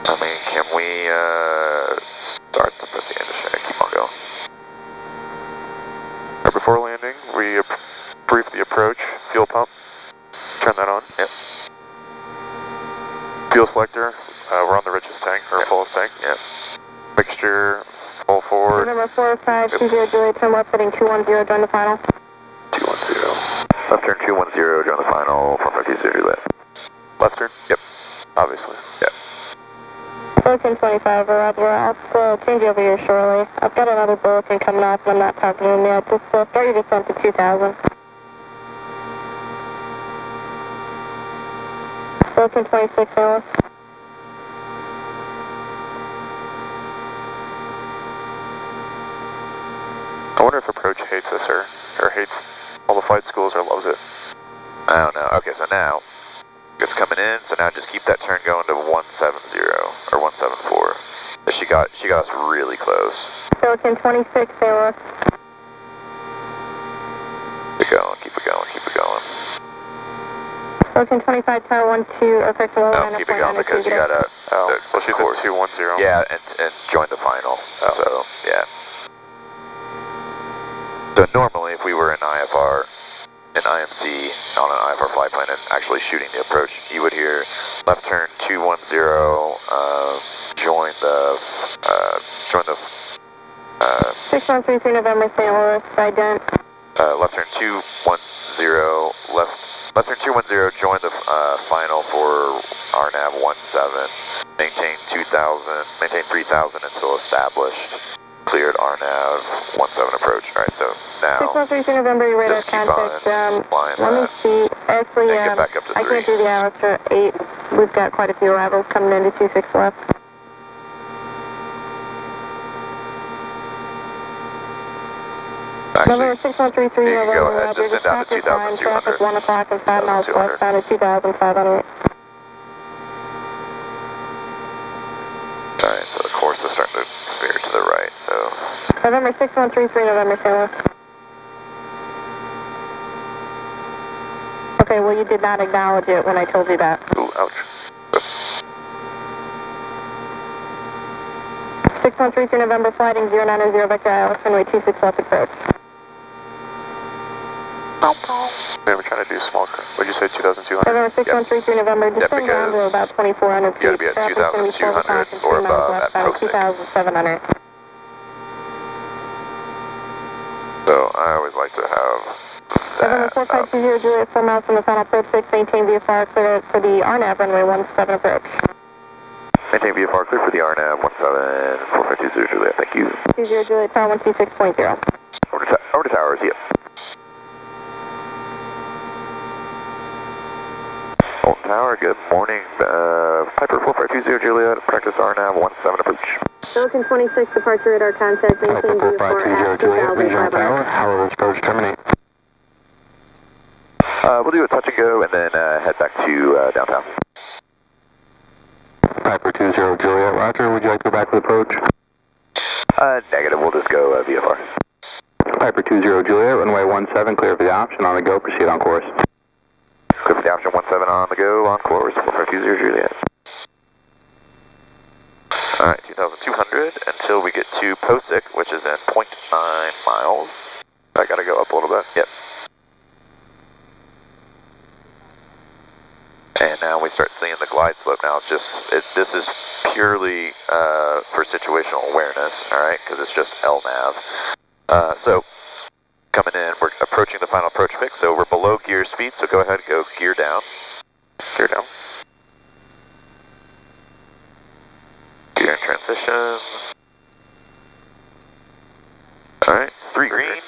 I mean, can we start the pussy industry? Keep on going. Right before landing, we brief the approach. Fuel pump. Turn that on. Yep. Fuel selector. We're on the richest tank, or fullest tank. Yep. Mixture. Full forward. Number 4520 Juliet, turn left heading 210, join the final. 210. Left turn 210, join the final, 450 Juliet. Left turn? Yep. Obviously. Yep. Bulletin 25, Roger. I'll change over here shortly. I've got another bulletin coming off and I'm not talking to him yet. Just start your descent to 2000. Bulletin 26, Alice. I wonder if approach hates us or hates all the flight schools or loves it. I don't know. Okay, so now it's coming in, so now just keep that turn going to 170 or 174. She got us really close. Bulletin 26, Alice. Keep it going, keep it going, keep it going. Bulletin 25, Tower 12, or correct, No, keep it going because you gotta. Oh, well, she's at 210. Yeah, and join the final. Oh. So yeah. So normally, if we were in IFR, in IMC, on an IFR flight plan, and actually shooting the approach, you would hear left turn 210, join the 6133 November, St. Louis, ident. left turn 210, left turn 210, join the final for RNAV 17, maintain 2000, maintain 3000 until established. Cleared RNAV 17 approach. Alright, so now 6133 November, your radar just keep contact. flying Let me that. see. Actually, And get back up to I 3. can't do the Alistair 8. We've got quite a few arrivals coming into 26 left. Actually, November 6133 you can go November, ahead, just send down to 2,200. Traffic 1 o'clock and 5 miles 2,200. westbound at 2,500. Alright, so the course is starting to veer to the right, so November 6133 November, St. Louis. Okay, well you did not acknowledge it when I told you that. Ooh, ouch. 6133 November, flighting 090 vector ILS, runway 26 left approach. Man, we're trying to do small. What'd you say, 2,200? November 6133 November, descend down to about 2,400 feet. you gotta be at 2,200 or above at posting. 2,700. So I always like to have November that 4520 Juliet, 4 miles from the final approach 6, maintain VFR clear for the RNAV runway 17 approach. Maintain VFR clear for the RNAV 17, 4520 Juliet, thank you. 20 Juliet, tower 126.0. Over to towers, yep. Good morning. Piper 4520 Juliet, practice RNAV 17 approach. Pelican 26, departure radar contact, maintain Piper VFR 4520 at Juliet, regional 2,500. tower, how will approach terminate? We'll do a touch and go and then head back to downtown. Piper 20 Juliet, roger, would you like to go back to approach? Negative, we'll just go VFR. Piper 20 Juliet, runway 17, clear for the option, on the go, proceed on course. Clear for the option 17 on the go, on course, 4520 Juliet. Alright, 2,200 until we get to POSIC, which is in 0.9 miles. I gotta go up a little bit. Yep. And now we start seeing the glide slope. Now it's just, this is purely for situational awareness, alright, because it's just LNAV. So, coming in, we're approaching the final approach fix, so we're below gear speed, so go ahead and go gear down. Gear down. Gear in transition. Alright, 3 green.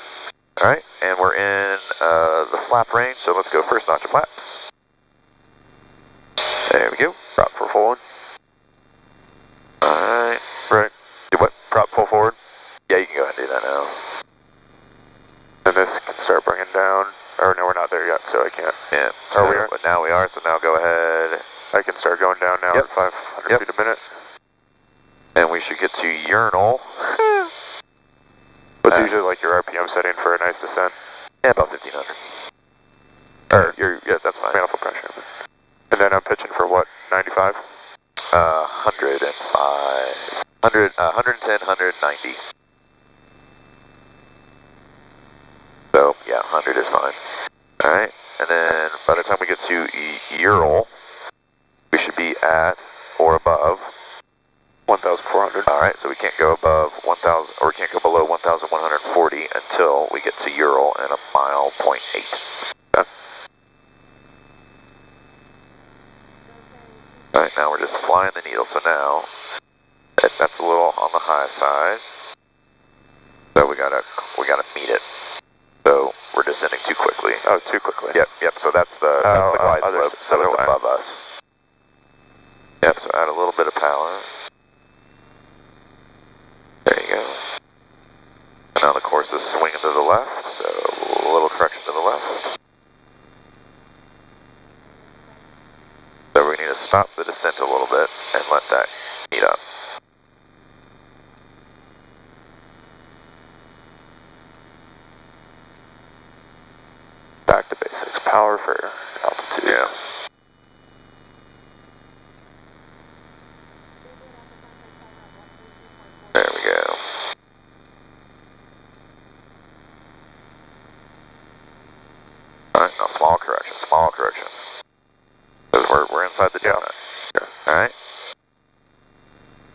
Alright, and we're in the flap range, so let's go first notch of flaps. There we go. Prop full forward. Alright. Right. Do what? Prop full forward? Yeah, you can go ahead and do that now. And this can start bringing down. Or no, we're not there yet, so I can't. Yeah. Oh, So, we are? but now we are, so now go ahead. I can start going down now Yep. at 500 Yep. feet a minute. And we should get to urinal. What's usually like your RPM setting for a nice descent? Yeah, about 1,500. Or, yeah, that's fine. Manifold pressure. And then I'm pitching for what? 95? 105. 110, 190. So, yeah, 100 is fine. Alright, and then by the time we get to Ural, we should be at or above 1,400. Alright, so we can't go above 1,000, or we can't go below 1,140 until we get to Ural and a mile 0.8. Alright, now we're just flying the needle, so now that's a little on the high side. So we gotta meet it. So we're descending too quickly. Oh, too quickly. Yep, so that's the glide slope, so it's above us. Yep, so add a little bit of power. There you go. Now the course is swinging to the left, so a little correction to the left. So we need to stop the descent a little bit and let that heat up. Back to basics. Power for altitude. Yeah. There we go. Alright, now small corrections. Because we're inside the donut. Yeah. Alright.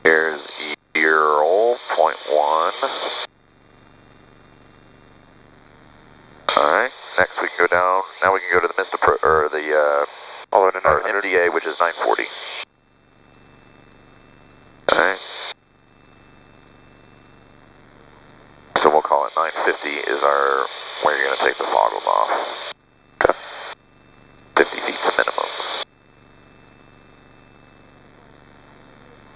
Here's Ural, 0.1. Alright, next we can go down, now we can go to the All the way to or 900. MDA, which is 940. Alright. So we'll call it 950 is where you're going to take the foggles off. Okay. 50 feet to minimums.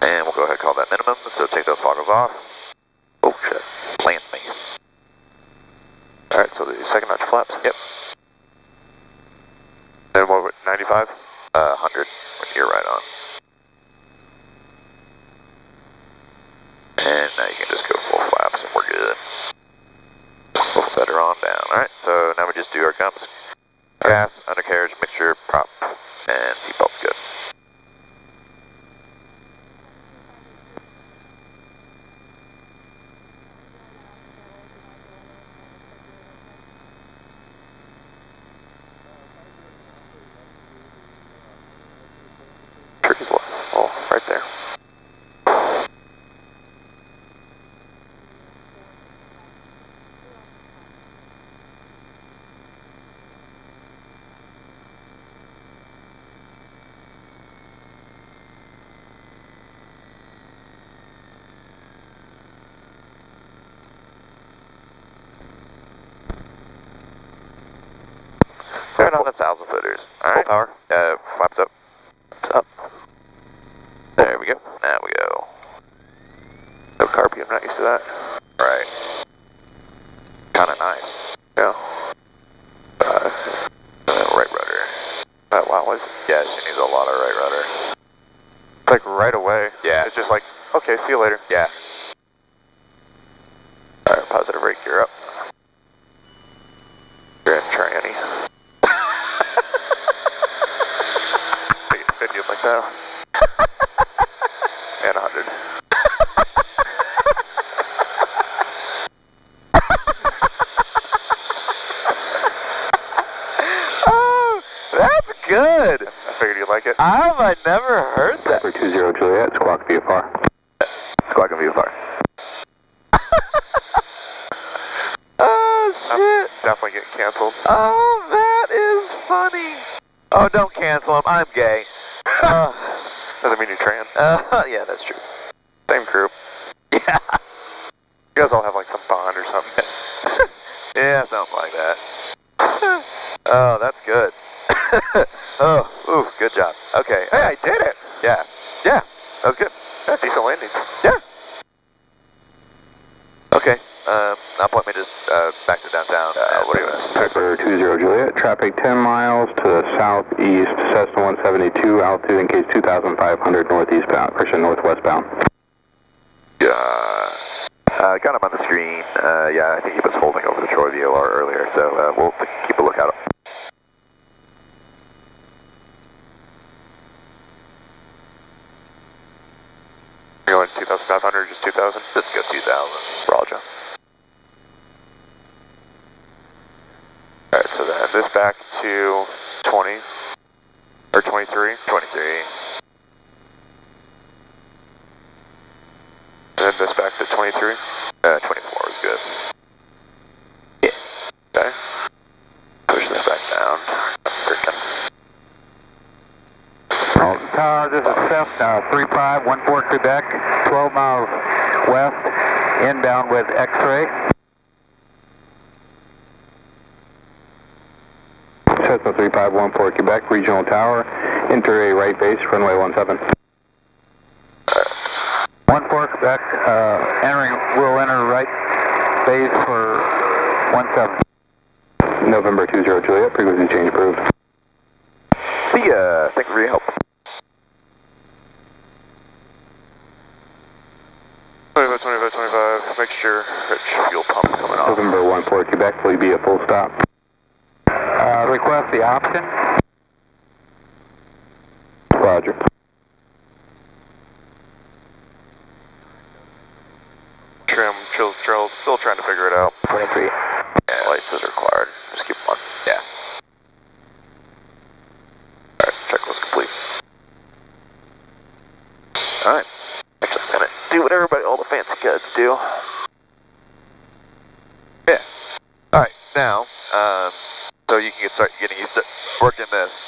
And we'll go ahead and call that minimum, so take those foggles off. Oh shit, plant me. Alright, so the second notch flaps. Yep. And what, 95? 100, you're right on. And now you can just go full flaps and we're good. We'll set her on down. Alright, so now we just do our comps. Gas, undercarriage, mixture, prop, and seatbelt's good. Trees left. Oh, right there. Right on the 1,000 footers. Alright. Full power. Flaps up. not used to that. Right. Kind of nice. Yeah. Right rudder. Wow, what is it? Yeah, she needs a lot of right rudder. It's like right away. Yeah. It's just like, okay, see you later. Yeah. Alright, positive brake, you're up. Grand tranny. They do it like that. And 100. Oh, that's good. I figured you'd like it. How have I never heard that? For 20 Juliet, squawk VFR. Squawk and VFR. Oh, shit. I'm definitely getting canceled. Oh, that is funny. Oh, don't cancel him. I'm gay. Doesn't mean you're trans. Yeah, that's true. Same group. Yeah. You guys all have like some bond or something. Yeah, something like that. Oh, that's good. Oh, ooh, good job. Okay. Hey, I did it. Yeah. Yeah, that was good. Yeah, decent landings. Yeah. Okay. Now point me just back to downtown. What are you going to say? For 20 Juliet, traffic 10 miles to the southeast, Cessna 172, altitude in case 2,500 northeastbound, northwestbound. Got him on the screen. Yeah, I think he was holding over the Troy VOR earlier, so we'll keep a lookout. You're going 2,500 or just 2,000? Just go 2,000. Roger. Alright, so then this back to 20, or 23. 23. And then this back to 23. 24 is good. Yeah. Okay. Push this back down. Freaking. This is Cessna 3514 Quebec, 12 miles west, inbound with X-ray. Cessna 3514 Quebec, regional tower, enter a right base, runway 17. 14 Quebec, we'll enter right base for 17. November 20 Juliet, frequency change approved. See ya. Thank you for your help. 25, make sure rich fuel pump coming off. November 14 Quebec, will be a full stop. Request the option. Roger. Trim, drill, still trying to figure it out. 23. Yeah, lights is required. Just keep them on. Yeah. Alright, checklist complete. Alright. Actually, I'm gonna do what everybody, all the fancy guts do. Yeah. Alright, now, so you can start getting used to working this,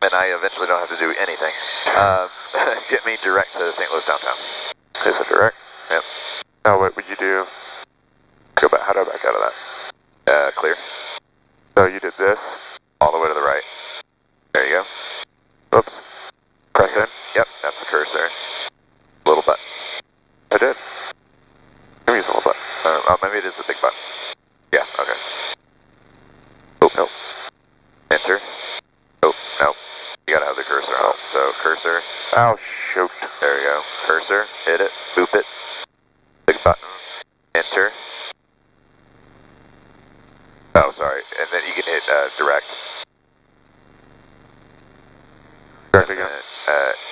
and I eventually don't have to do anything. Get me direct to St. Louis downtown. Is it direct? Yep. Now what would you do? Go back, how do I back out of that? Clear. So you did this. All the way to the right. There you go. Oops. Press in. Yep, that's the cursor. Little button. I did. Give me a little button. Oh, maybe it is the big button. Yeah, okay. Oh, no. Enter. Oh, no. You gotta have the cursor on. So, cursor. Oh, shoot. There you go. Cursor. Hit it. Boop it. Big button. Enter. Oh, sorry. And then you can hit direct. Direct again.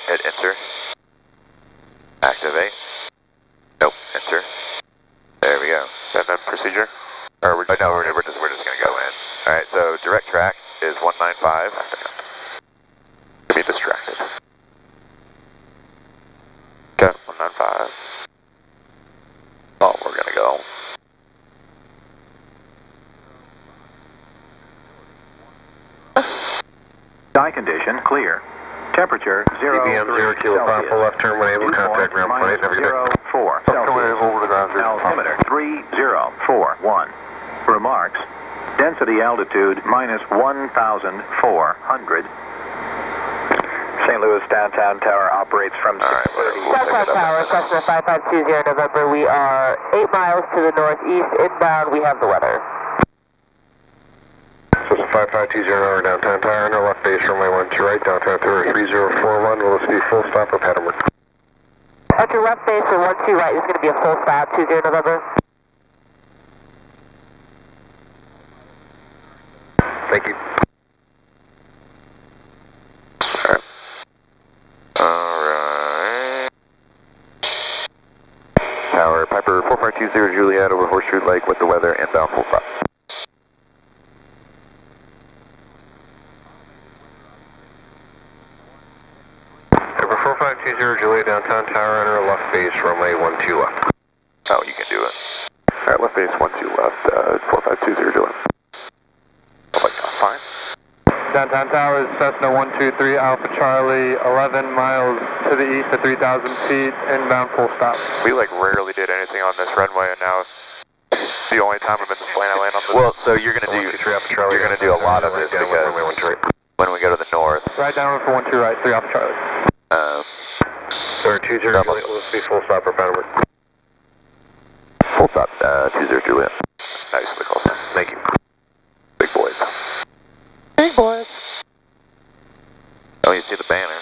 Hit enter. Activate. Nope. Enter. There we go. And then procedure? Or we Oh, no, we're just gonna go in. Alright, so direct track is 195. be distracted. Okay, 195. Oh, we're gonna go. Sky condition clear. Temperature 0. CBM 0 kilo Papa, left turn when able, contact ground plate, have a good day. 04 over the ground, altimeter 3041. Remarks, density altitude minus 1,400. St. Louis downtown tower operates from 6:30. Downtown tower, Cessna 5520 November. We are 8 miles to the northeast. Inbound, we have the weather. Cessna 5520 downtown tower, under left base, runway 12 right, downtown tower 3041. Will this be full stop or pattern work? At your left base for 12 right, this is going to be a full stop, 20 November. Thank you. Alright. Tower, Piper 4520 Juliet over Horseshoe Lake with the weather, inbound full stop. Piper 4520 Juliet downtown tower, under left base, runway 12 left. Oh, you can do it. Alright, left base 12 left, 4520 Juliet. Oh my god, fine. Downtown tower is Cessna 123 Alpha Charlie, 11 miles to the east at 3,000 feet, inbound full stop. We like rarely did anything on this runway, and now it's the only time I've been to plane I land on the... Well, so you're gonna do a lot of this because when we go to the north. Right down for 12 right, 3 Alpha Charlie. Sir, 20 Juliet, will this be full stop or pattern work? Full stop, 20 Juliet. Nicely close. Thank you. Big boys. Big boys. Oh, you see the banner.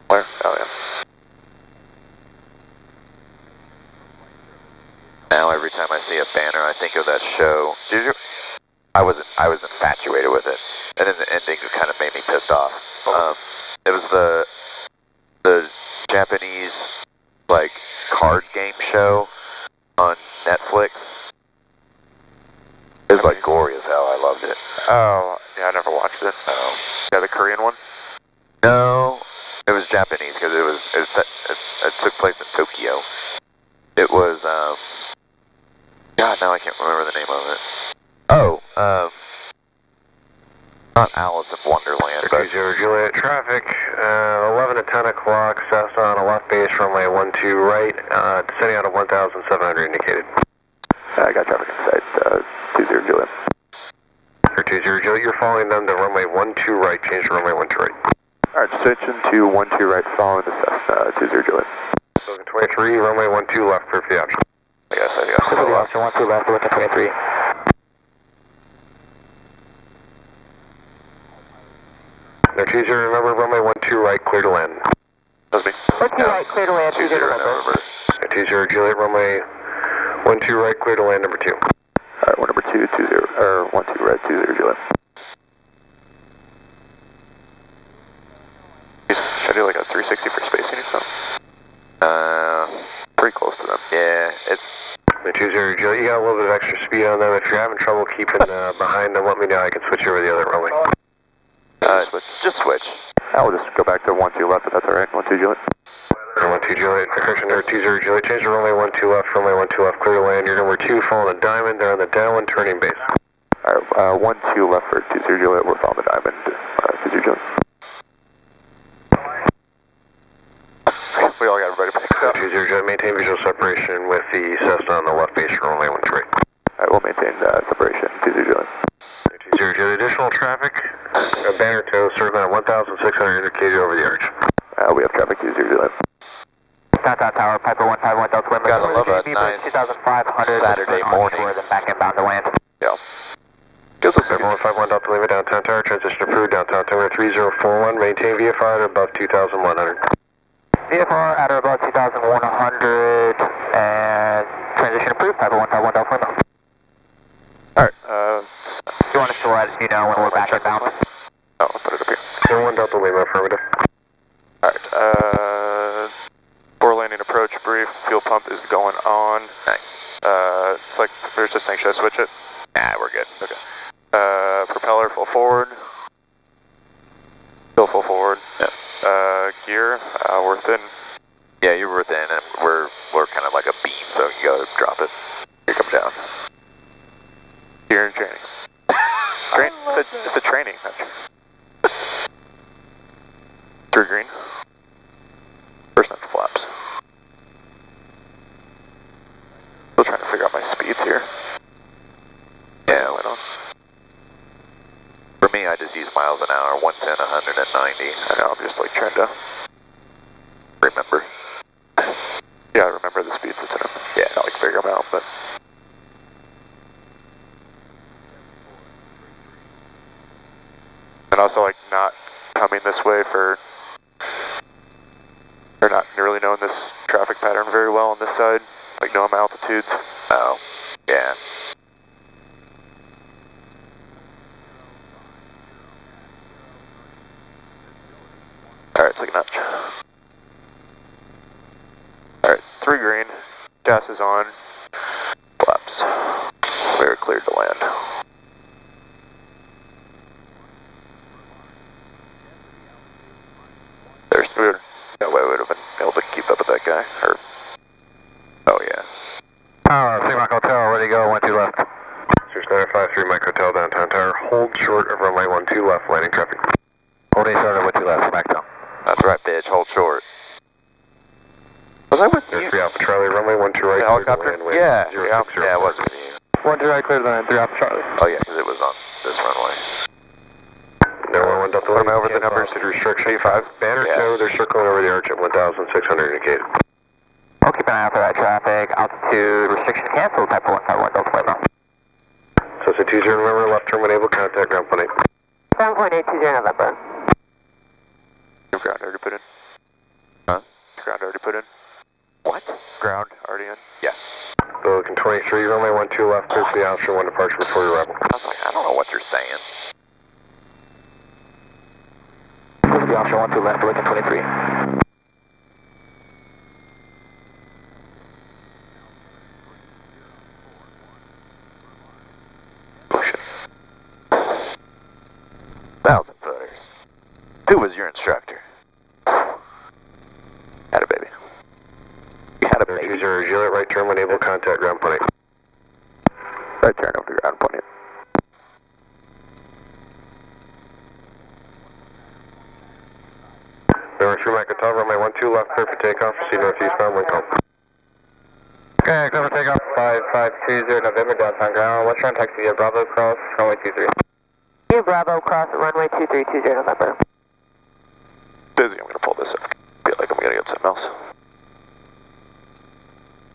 Where? Oh, yeah. Now every time I see a banner, I think of that show. I was infatuated with it, and then the ending kind of made me pissed off. It was the Japanese like card game show on Netflix. It was like gory as hell. I loved it. Oh, yeah, I never watched it. Oh. Yeah, the Korean one? No, it was Japanese because it took place in Tokyo. It was God, now I can't remember the name of it. Oh, not Alice in Wonderland, but... Juliet, traffic, 11 to 10 o'clock, Cessna on a left base, runway 12 right, descending out of 1,700 indicated. I got traffic in sight, 20 Juliet. Or 20 Juliet, you're following them to runway 12 right, change to runway 12 right. Alright, switching to 12 right, following the Cessna, 20 Juliet. So 23, runway 12 left, for the option. I guess. So option 12 left, with the 23. No, 20, remember, runway 12 right, clear to land. That's me. 12 right, clear to land, 20 November. 20 Juliet, runway 12 right, clear to land, number 2. Alright, one number 2, 20, or 12 right, 20 Juliet. Should I do like a 360 for spacing or something? Pretty close to them. Yeah, it's... 20 Juliet, you got a little bit of extra speed on them. If you're having trouble keeping behind them, let me know. I can switch over the other runway. Just switch. I'll just go back to 12 left if that's alright. 12 Juliet. 12 Juliet, correction there, 20 Juliet, change to runway 12 left, runway 12 left, clear to land. You're number 2, following the diamond. They're on the downwind turning base. Alright, 12 left for 20 Juliet. We're following the diamond, 20 Juliet. We all got everybody mixed up. 20 Juliet, maintain visual separation with the Cessna on the left base, runway 13 right. Alright, we'll maintain separation, 20 Juliet. 20 Juliet, additional traffic, banner tow, circling at 1,600 indicated over the arch. We have traffic, 20 Juliet. Downtown tower, Piper 151 Delta Lima. Gotta love a nice 2,500 Saturday morning. Then back inbound to land. Yeah. Gives us a 151 Delta Lima, downtown tower, transition approved, downtown tower 3041, maintain VFR at above 2,100. VFR at or above 2,100 and transition approved, Piper 151 Delta Lima. Alright, You want us to let you know when we're back inbound? oh, I'll put it up here. 01 Delta Lima, affirmative. Alright, before landing approach brief, fuel pump is going on. Nice. It's like, there's this thing, should I switch it? Nah, we're good. Okay. Propeller full forward. Still full forward. Yep. Gear, we're thin. Yeah, you're within, and we're kind of like a beam, so you gotta drop it. Here, come down. Gear and training. It's a training. Through green. First not the flaps. Still trying to figure out my speeds here. Yeah, went on. for me, me, I just use miles an hour, 110, 190. I know, I'm just like trying to remember. Yeah, I remember the speeds it's in them. Yeah. Not like figure them out, but. And also like not coming this way or not really knowing this traffic pattern very well on this side, like knowing my altitudes. Oh, yeah. Alright, take a notch. Alright, 3 green, gas is on, flaps. We are cleared to land. There's food. No way we would have been able to keep up with that guy. Or, oh yeah. Sigma Hotel, ready to go, 12 left. Sears 953 Mike Hotel, downtown tower. Hold short of runway 12 left, landing traffic. Holding short of 12 left, SmackDown. That's right, bitch. Hold short. Was I with you? There's 3 Alpha Charlie, runway 12 right, The helicopter? land, Yeah, 060. yeah, it was with you. 12 right, clear to land, 3 Alpha Charlie. Oh yeah, because it was on this runway. No, 1 Delta. What am I over the numbers? Restriction. 85? Banner Yeah. show, they're circling over the arch at 1,600 indicated. I'll keep an eye out for that traffic. Altitude restriction canceled, type 151 Delta Flight now. So it's a 20 November, left terminal able, contact ground plane 8. 7.820 November. Your ground already put in? Huh? Ground already put in? What? Ground already in? Yeah. Looking 23, runway 12 left, clear for the option 1 departure before your arrival. I was like, I don't know what you're saying. Clear for the option 12 left, looking 23. Oh shit. 1,000 footers. Who was your instructor? Had a baby. You had a baby. 20 Gillette, right turn when able, contact ground plane 8. Right turn over to ground point. Number 3 Mike Hotel, runway 12 left, clear for takeoff, proceed northeastbound, wind calm. Okay, clear for takeoff, 5520 November, downtown ground. Western taxi via Bravo cross, runway 23. Via Bravo cross, runway 2320 November. Busy, I'm gonna pull this up. Feel like I'm gonna get something else.